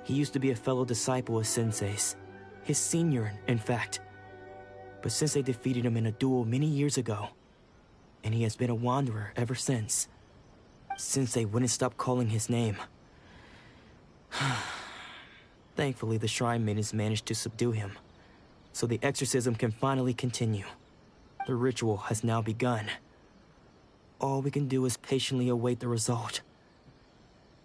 He used to be a fellow disciple of Sensei's. His senior, in fact. But Sensei defeated him in a duel many years ago, and he has been a wanderer ever since. Sensei wouldn't stop calling his name. Thankfully, the Shrine Maidens managed to subdue him, so the exorcism can finally continue. The ritual has now begun. All we can do is patiently await the result.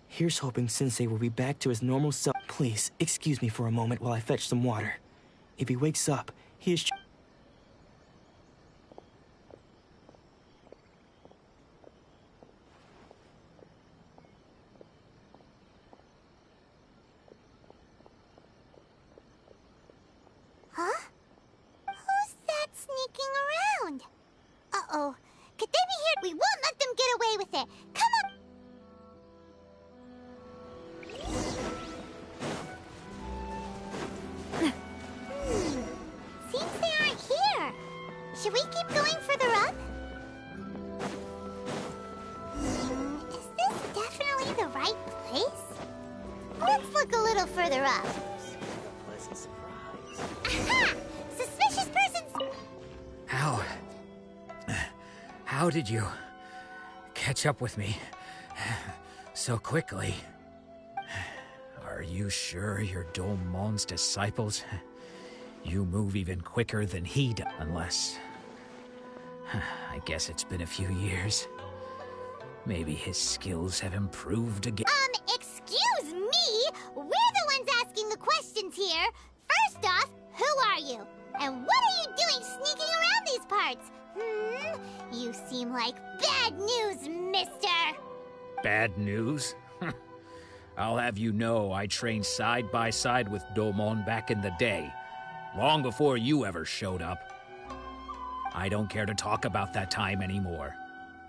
Here's hoping Sensei will be back to his normal self. Please, excuse me for a moment while I fetch some water. If he wakes up, he is... Huh? Who's that sneaking around? Uh-oh. Could they be here? We won't let them get away with it. Come on! Seems they aren't here. Should we keep going further up? Is this definitely the right place? Let's look a little further up. Pleasant surprise. Aha! Suspicious persons! How did you catch up with me so quickly? Are you sure you're Domon's disciples? You move even quicker than he does, unless... I guess it's been a few years. Maybe his skills have improved again. Excuse me? We're the ones asking the questions here. First off, who are you? And what are you doing sneaking around these parts? You seem like bad news, mister! Bad news? I'll have you know I trained side by side with Domon back in the day, long before you ever showed up. I don't care to talk about that time anymore.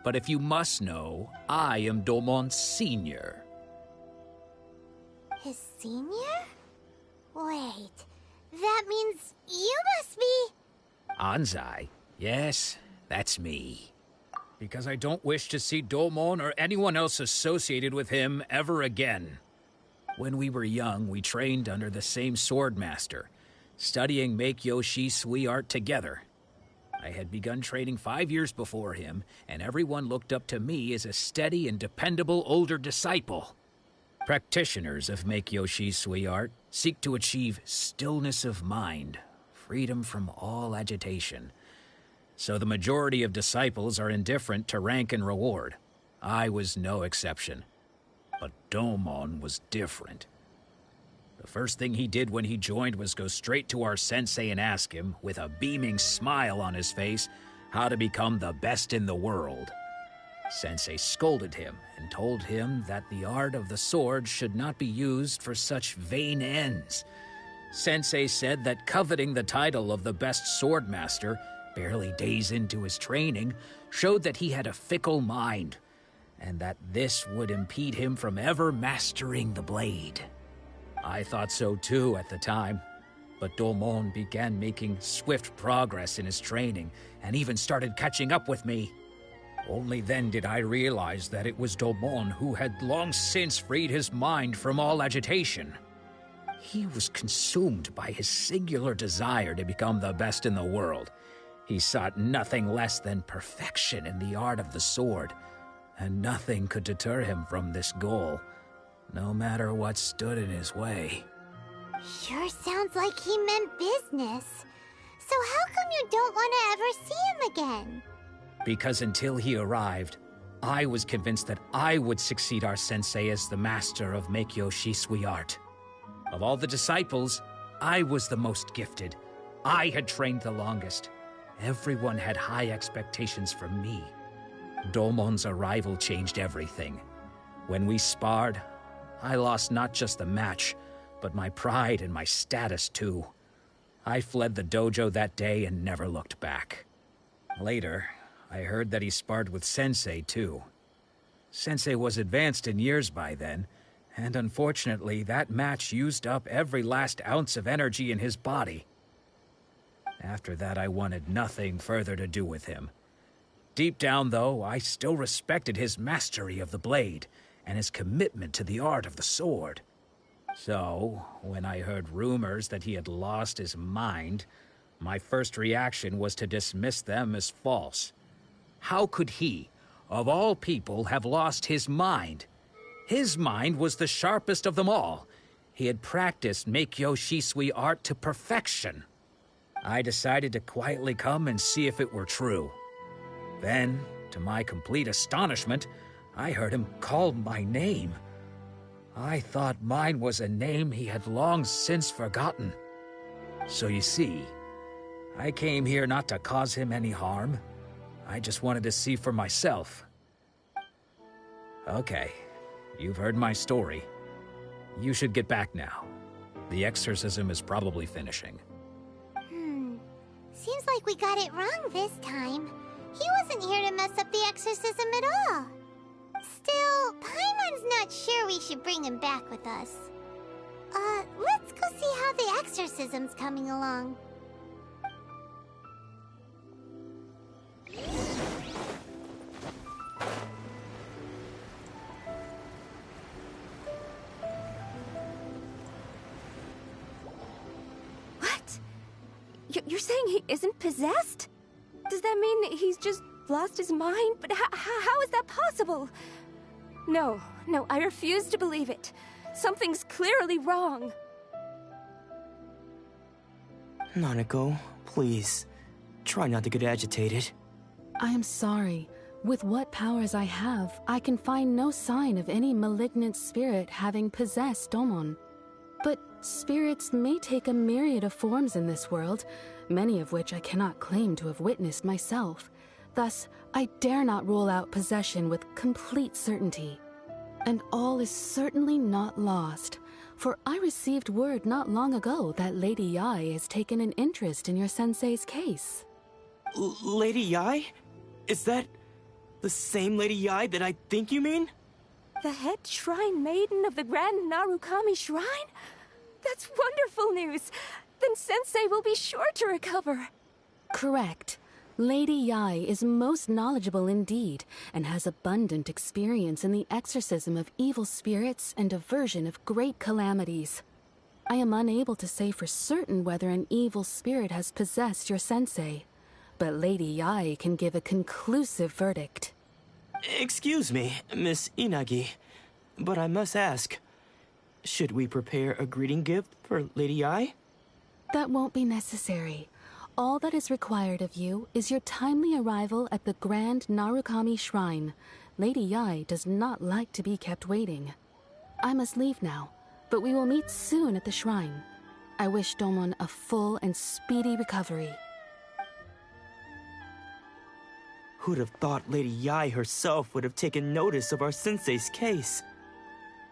But if you must know, I am Domon's senior. His senior? Wait, that means you must be... Anzai? Yes, that's me. Because I don't wish to see Domon or anyone else associated with him ever again. When we were young, we trained under the same swordmaster, studying Meikyo Shisui art together. I had begun training 5 years before him, and everyone looked up to me as a steady and dependable older disciple. Practitioners of Meikyo Shisui art seek to achieve stillness of mind, freedom from all agitation. So the majority of disciples are indifferent to rank and reward. I was no exception. But Domon was different. The first thing he did when he joined was go straight to our sensei and ask him, with a beaming smile on his face, how to become the best in the world. Sensei scolded him and told him that the art of the sword should not be used for such vain ends. Sensei said that coveting the title of the best swordmaster, barely days into his training, showed that he had a fickle mind, and that this would impede him from ever mastering the blade. I thought so too at the time, but Domon began making swift progress in his training, and even started catching up with me. Only then did I realize that it was Domon who had long since freed his mind from all agitation. He was consumed by his singular desire to become the best in the world. He sought nothing less than perfection in the art of the sword, and nothing could deter him from this goal, no matter what stood in his way. Sure sounds like he meant business. So how come you don't want to ever see him again? Because until he arrived, I was convinced that I would succeed our sensei as the master of Meikyo Shisui art. Of all the disciples, I was the most gifted. I had trained the longest. Everyone had high expectations from me. Domon's arrival changed everything. When we sparred, I lost not just the match, but my pride and my status too. I fled the dojo that day and never looked back. Later, I heard that he sparred with Sensei too. Sensei was advanced in years by then, and unfortunately that match used up every last ounce of energy in his body. After that, I wanted nothing further to do with him. Deep down, though, I still respected his mastery of the blade and his commitment to the art of the sword. So, when I heard rumors that he had lost his mind, my first reaction was to dismiss them as false. How could he, of all people, have lost his mind? His mind was the sharpest of them all. He had practiced Meikyo Shisui art to perfection. I decided to quietly come and see if it were true. Then, to my complete astonishment, I heard him call my name. I thought mine was a name he had long since forgotten. So you see, I came here not to cause him any harm. I just wanted to see for myself. Okay, you've heard my story. You should get back now. The exorcism is probably finishing. Seems like we got it wrong this time. He wasn't here to mess up the exorcism at all. Still, Paimon's not sure we should bring him back with us. Let's go see how the exorcism's coming along. What? You're saying he isn't possessed? Does that mean that he's just lost his mind? But how is that possible? No, I refuse to believe it. Something's clearly wrong. Nanako, please. Try not to get agitated. I am sorry. With what powers I have, I can find no sign of any malignant spirit having possessed Domon. But spirits may take a myriad of forms in this world, many of which I cannot claim to have witnessed myself. Thus, I dare not rule out possession with complete certainty. And all is certainly not lost, for I received word not long ago that Lady Yai has taken an interest in your sensei's case. Lady Yai? Is that the same Lady Yai that I think you mean? The head shrine maiden of the Grand Narukami Shrine? That's wonderful news! Then Sensei will be sure to recover. Correct. Lady Yai is most knowledgeable indeed, and has abundant experience in the exorcism of evil spirits and aversion of great calamities. I am unable to say for certain whether an evil spirit has possessed your sensei, but Lady Yai can give a conclusive verdict. Excuse me, Miss Inagi, but I must ask, should we prepare a greeting gift for Lady Yai? That won't be necessary. All that is required of you is your timely arrival at the Grand Narukami Shrine. Lady Yai does not like to be kept waiting. I must leave now, but we will meet soon at the shrine. I wish Domon a full and speedy recovery. Who'd have thought Lady Yai herself would have taken notice of our sensei's case?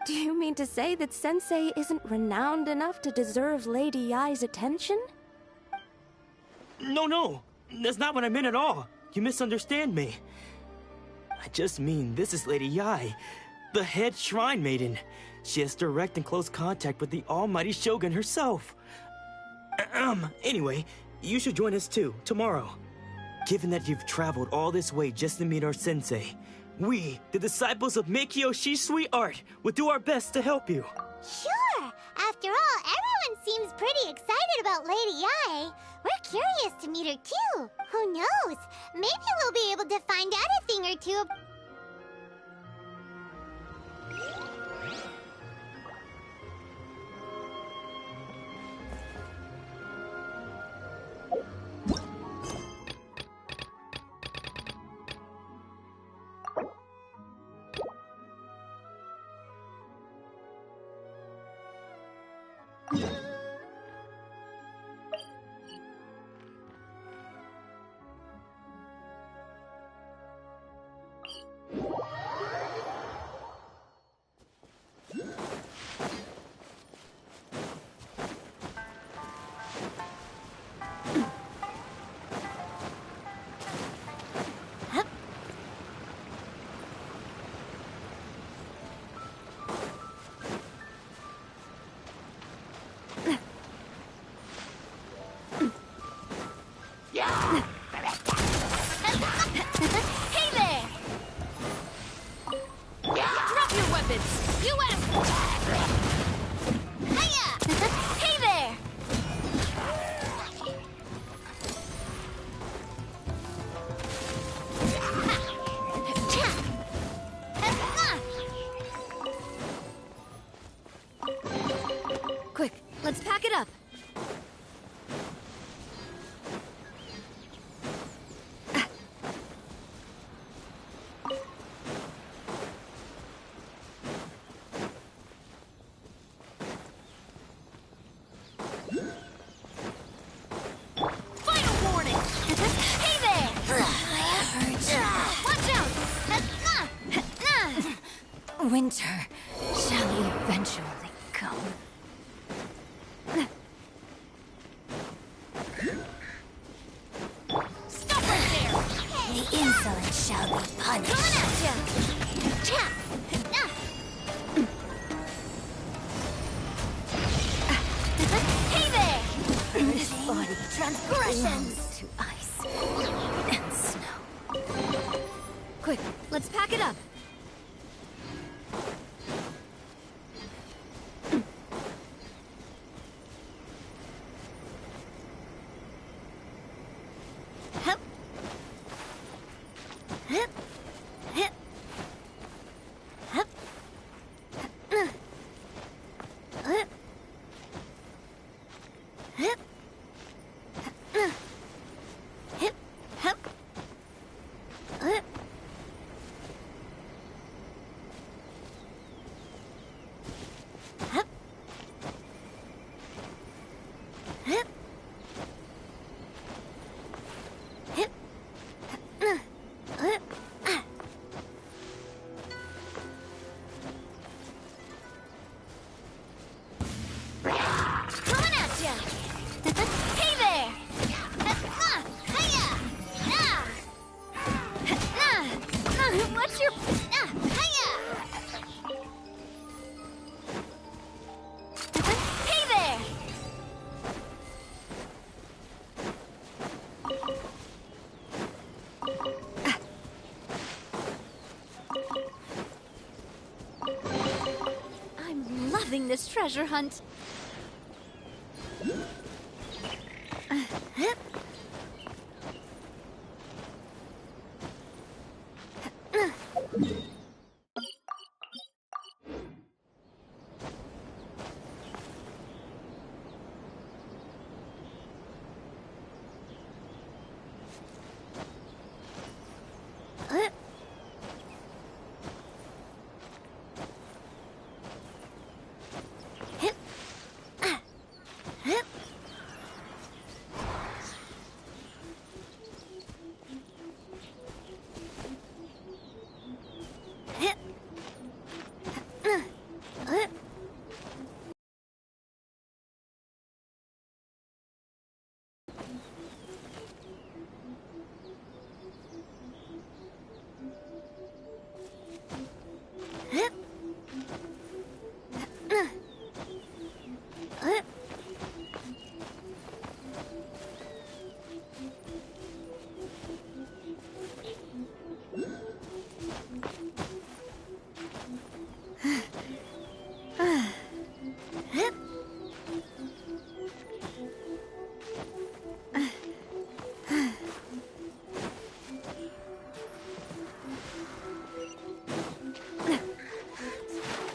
Do you mean to say that Sensei isn't renowned enough to deserve Lady Yai's attention? No, that's not what I meant at all. You misunderstand me. I just mean this is Lady Yai, the head shrine maiden. She has direct and close contact with the almighty Shogun herself. Anyway, you should join us too, tomorrow. Given that you've traveled all this way just to meet our sensei, we, the disciples of Meikyo Shisui art, will do our best to help you. Sure! After all, everyone seems pretty excited about Lady Yai. We're curious to meet her too. Who knows? Maybe we'll be able to find out a thing or two. let's pack it up. Final warning! Hey there! Watch out! Winter shall eventually come. Stop right there! The insolent shall be punished. Coming at ya! Hey there! This body Transgressions! to ice and snow. Quick, let's pack it up. Hup. Hup. Hup. Hup. Hup. Hup. Hup. Hip, hop, hip. Hop. Hip. Hip. Hip. Coming at ya! Hey there! What's your... Hey there! I'm loving this treasure hunt.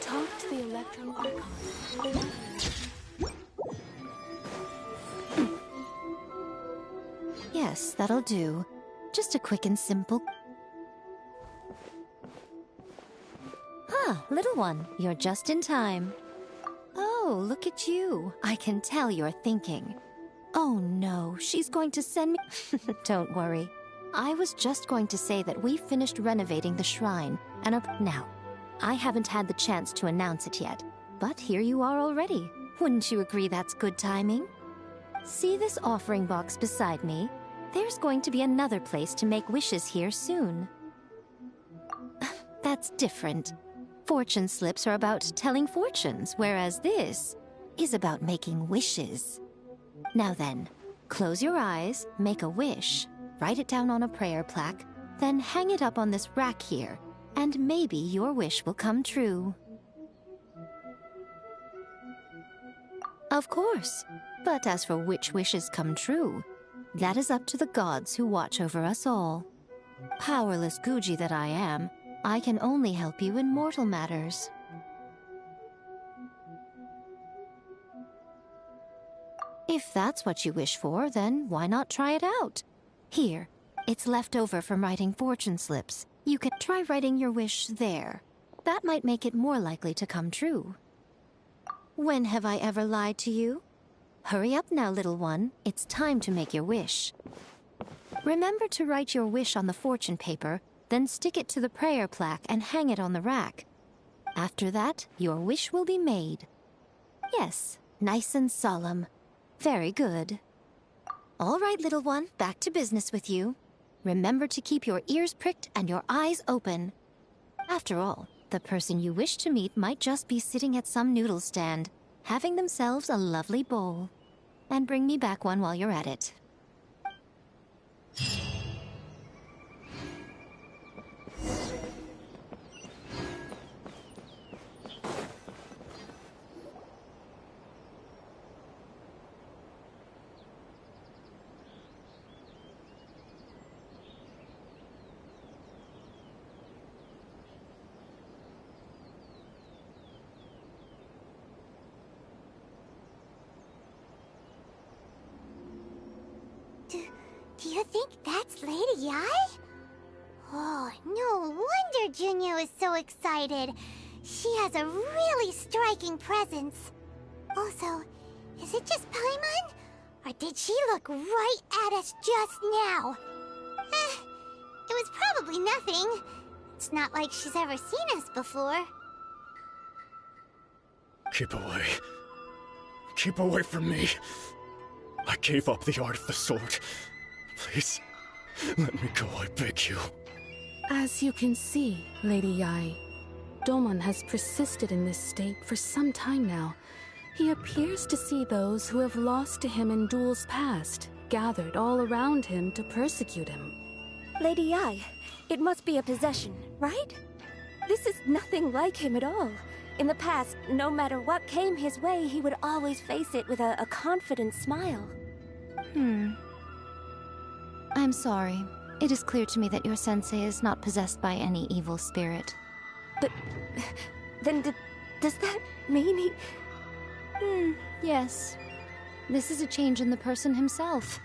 Talk to the Electro Archon. Yes, that'll do. Just a quick and simple... Ah, little one, you're just in time. Oh, look at you. I can tell you're thinking. Oh no, she's going to send me... Don't worry. I was just going to say that we finished renovating the shrine, and now, I haven't had the chance to announce it yet, but here you are already. Wouldn't you agree that's good timing? See this offering box beside me? There's going to be another place to make wishes here soon. That's different. Fortune slips are about telling fortunes, whereas this is about making wishes. Now then, close your eyes, make a wish, write it down on a prayer plaque, then hang it up on this rack here, and maybe your wish will come true. Of course, but as for which wishes come true, that is up to the gods who watch over us all. Powerless Guji that I am, I can only help you in mortal matters. If that's what you wish for, then why not try it out? Here, it's left over from writing fortune slips. You could try writing your wish there. That might make it more likely to come true. When have I ever lied to you? Hurry up now, little one. It's time to make your wish. Remember to write your wish on the fortune paper, then stick it to the prayer plaque and hang it on the rack. After that, your wish will be made. Yes, nice and solemn. Very good. All right, little one, back to business with you. Remember to keep your ears pricked and your eyes open. After all, the person you wish to meet might just be sitting at some noodle stand, having themselves a lovely bowl. And bring me back one while you're at it. Do you think that's Lady Ai? Oh, no wonder Junyo is so excited. She has a really striking presence. Also, is it just Paimon? Or did she look right at us just now? It was probably nothing. It's not like she's ever seen us before. Keep away. Keep away from me. I gave up the art of the sword. Please, let me go, I beg you. As you can see, Lady Yai, Domon has persisted in this state for some time now. He appears to see those who have lost to him in duels past, gathered all around him to persecute him. Lady Yai, it must be a possession, right? This is nothing like him at all. In the past, no matter what came his way, he would always face it with a confident smile. I'm sorry. It is clear to me that your sensei is not possessed by any evil spirit. But then does that mean he... Yes. This is a change in the person himself.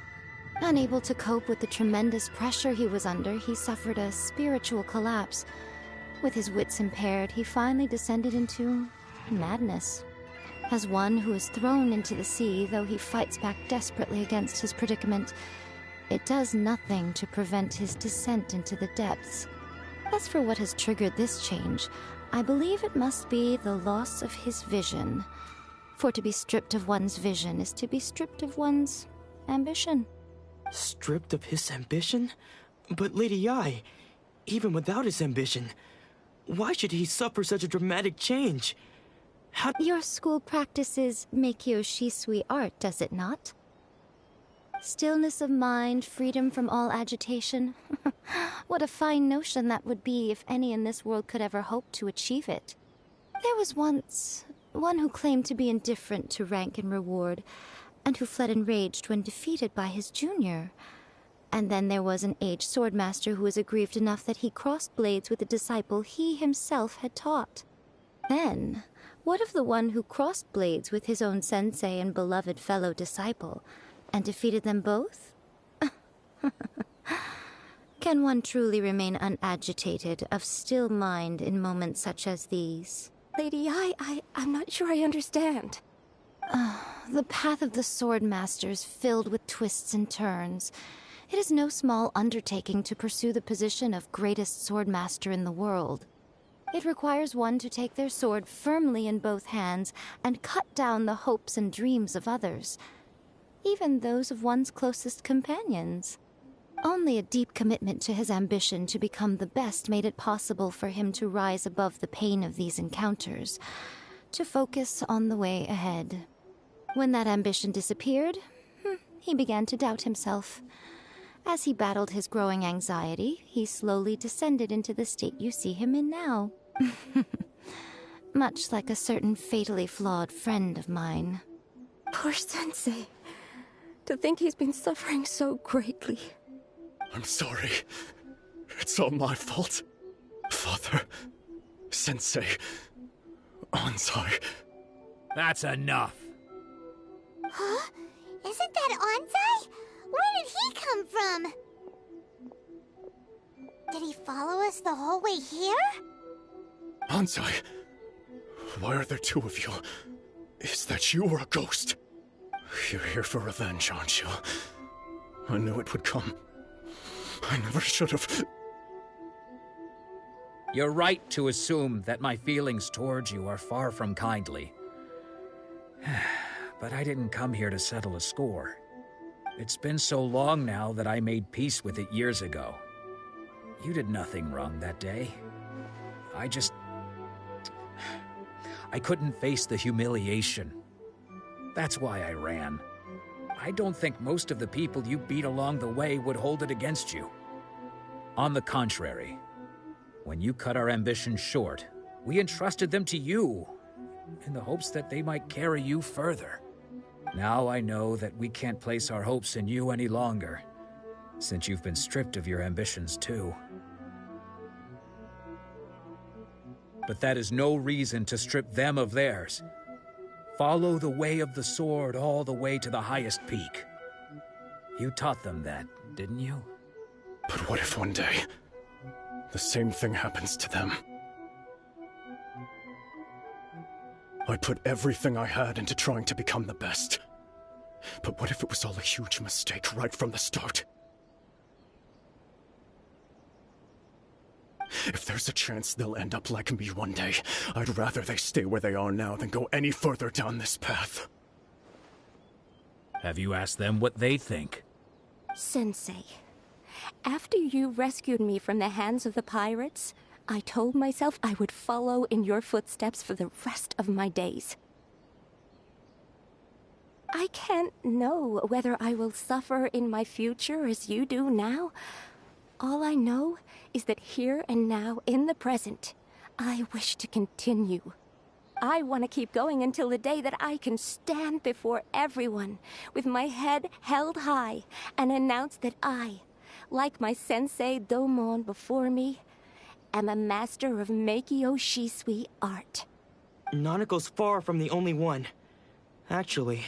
Unable to cope with the tremendous pressure he was under, he suffered a spiritual collapse. With his wits impaired, he finally descended into madness. As one who is thrown into the sea, though he fights back desperately against his predicament, it does nothing to prevent his descent into the depths. As for what has triggered this change, I believe it must be the loss of his vision. For to be stripped of one's vision is to be stripped of one's ambition. Stripped of his ambition? But Lady Yai, even without his ambition, why should he suffer such a dramatic change? Your school practices Meikyo Shisui art, does it not? Stillness of mind, freedom from all agitation. What a fine notion that would be if any in this world could ever hope to achieve it. There was once one who claimed to be indifferent to rank and reward, and who fled enraged when defeated by his junior. And then there was an aged swordmaster who was aggrieved enough that he crossed blades with a disciple he himself had taught. Then, what of the one who crossed blades with his own sensei and beloved fellow disciple, and defeated them both? Can one truly remain unagitated, of still mind in moments such as these? Lady Ai, I'm not sure I understand. The path of the swordmaster is filled with twists and turns. It is no small undertaking to pursue the position of greatest swordmaster in the world. It requires one to take their sword firmly in both hands and cut down the hopes and dreams of others, even those of one's closest companions. Only a deep commitment to his ambition to become the best made it possible for him to rise above the pain of these encounters, to focus on the way ahead. When that ambition disappeared, he began to doubt himself. As he battled his growing anxiety, he slowly descended into the state you see him in now. Much like a certain fatally flawed friend of mine. Poor Sensei. To think he's been suffering so greatly. I'm sorry. It's all my fault. Father, Sensei, Onsai. That's enough. Huh? Isn't that Anzai? Where did he come from? Did he follow us the whole way here? Anzai, why are there two of you? Is that you or a ghost? You're here for revenge, aren't you? I knew it would come. I never should have. You're right to assume that my feelings towards you are far from kindly. But I didn't come here to settle a score. It's been so long now that I made peace with it years ago. You did nothing wrong that day. I couldn't face the humiliation. That's why I ran. I don't think most of the people you beat along the way would hold it against you. On the contrary, when you cut our ambitions short, we entrusted them to you, in the hopes that they might carry you further. Now I know that we can't place our hopes in you any longer, since you've been stripped of your ambitions too. But that is no reason to strip them of theirs. Follow the way of the sword all the way to the highest peak. You taught them that, didn't you? But what if one day, the same thing happens to them? I put everything I had into trying to become the best. But what if it was all a huge mistake right from the start? If there's a chance they'll end up like me one day, I'd rather they stay where they are now than go any further down this path. Have you asked them what they think? Sensei, after you rescued me from the hands of the pirates, I told myself I would follow in your footsteps for the rest of my days. I can't know whether I will suffer in my future as you do now. All I know is that here and now, in the present, I wish to continue. I want to keep going until the day that I can stand before everyone with my head held high and announce that I, like my sensei Domon before me, am a master of Meikyo Shisui art. Nanako's far from the only one. Actually,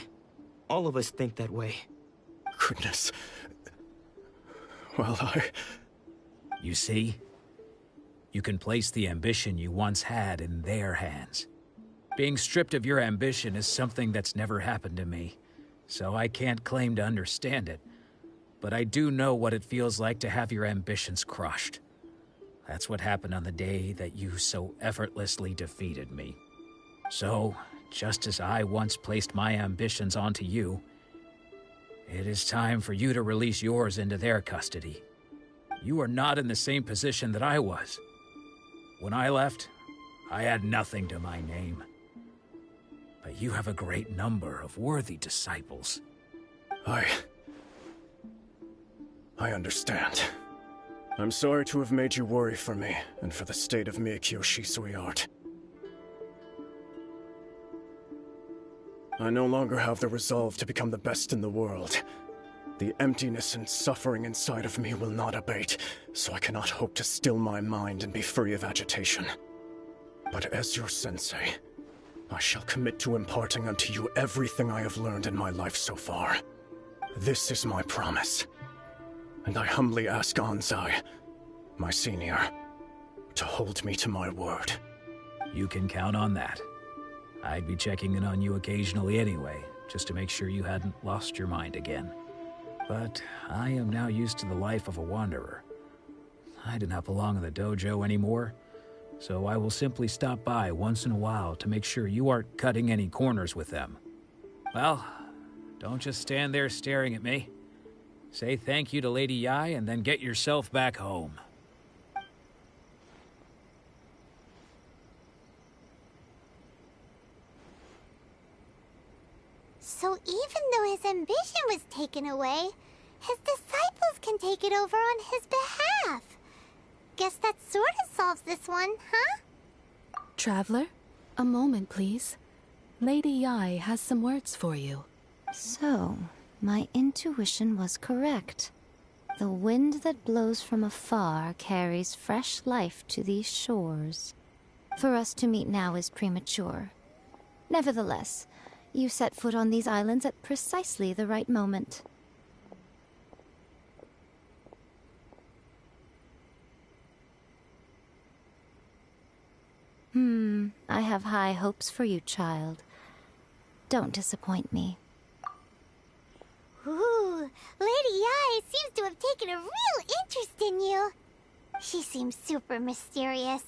all of us think that way. Goodness. Well, You see? You can place the ambition you once had in their hands. Being stripped of your ambition is something that's never happened to me, so I can't claim to understand it. But I do know what it feels like to have your ambitions crushed. That's what happened on the day that you so effortlessly defeated me. So, just as I once placed my ambitions onto you, it is time for you to release yours into their custody. You are not in the same position that I was. When I left, I had nothing to my name. But you have a great number of worthy disciples. I understand. I'm sorry to have made you worry for me, and for the state of Meikyo Shisui art. I no longer have the resolve to become the best in the world. The emptiness and suffering inside of me will not abate, so I cannot hope to still my mind and be free of agitation. But as your sensei, I shall commit to imparting unto you everything I have learned in my life so far. This is my promise. And I humbly ask Anzai, my senior, to hold me to my word. You can count on that. I'd be checking in on you occasionally anyway, just to make sure you hadn't lost your mind again. But I am now used to the life of a wanderer. I do not belong in the dojo anymore, so I will simply stop by once in a while to make sure you aren't cutting any corners with them. Well, don't just stand there staring at me. Say thank you to Lady Yai and then get yourself back home. So even though his ambition was taken away, his disciples can take it over on his behalf. Guess that sort of solves this one, huh? Traveler, a moment, please. Lady Yai has some words for you. So, my intuition was correct. The wind that blows from afar carries fresh life to these shores. For us to meet now is premature. Nevertheless, You set foot on these islands at precisely the right moment. I have high hopes for you, child. Don't disappoint me. Ooh, Lady Yae seems to have taken a real interest in you. She seems super mysterious.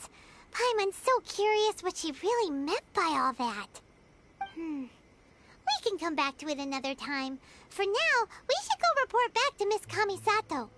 Paimon's so curious what she really meant by all that. We can come back to it another time. For now, we should go report back to Miss Kamisato.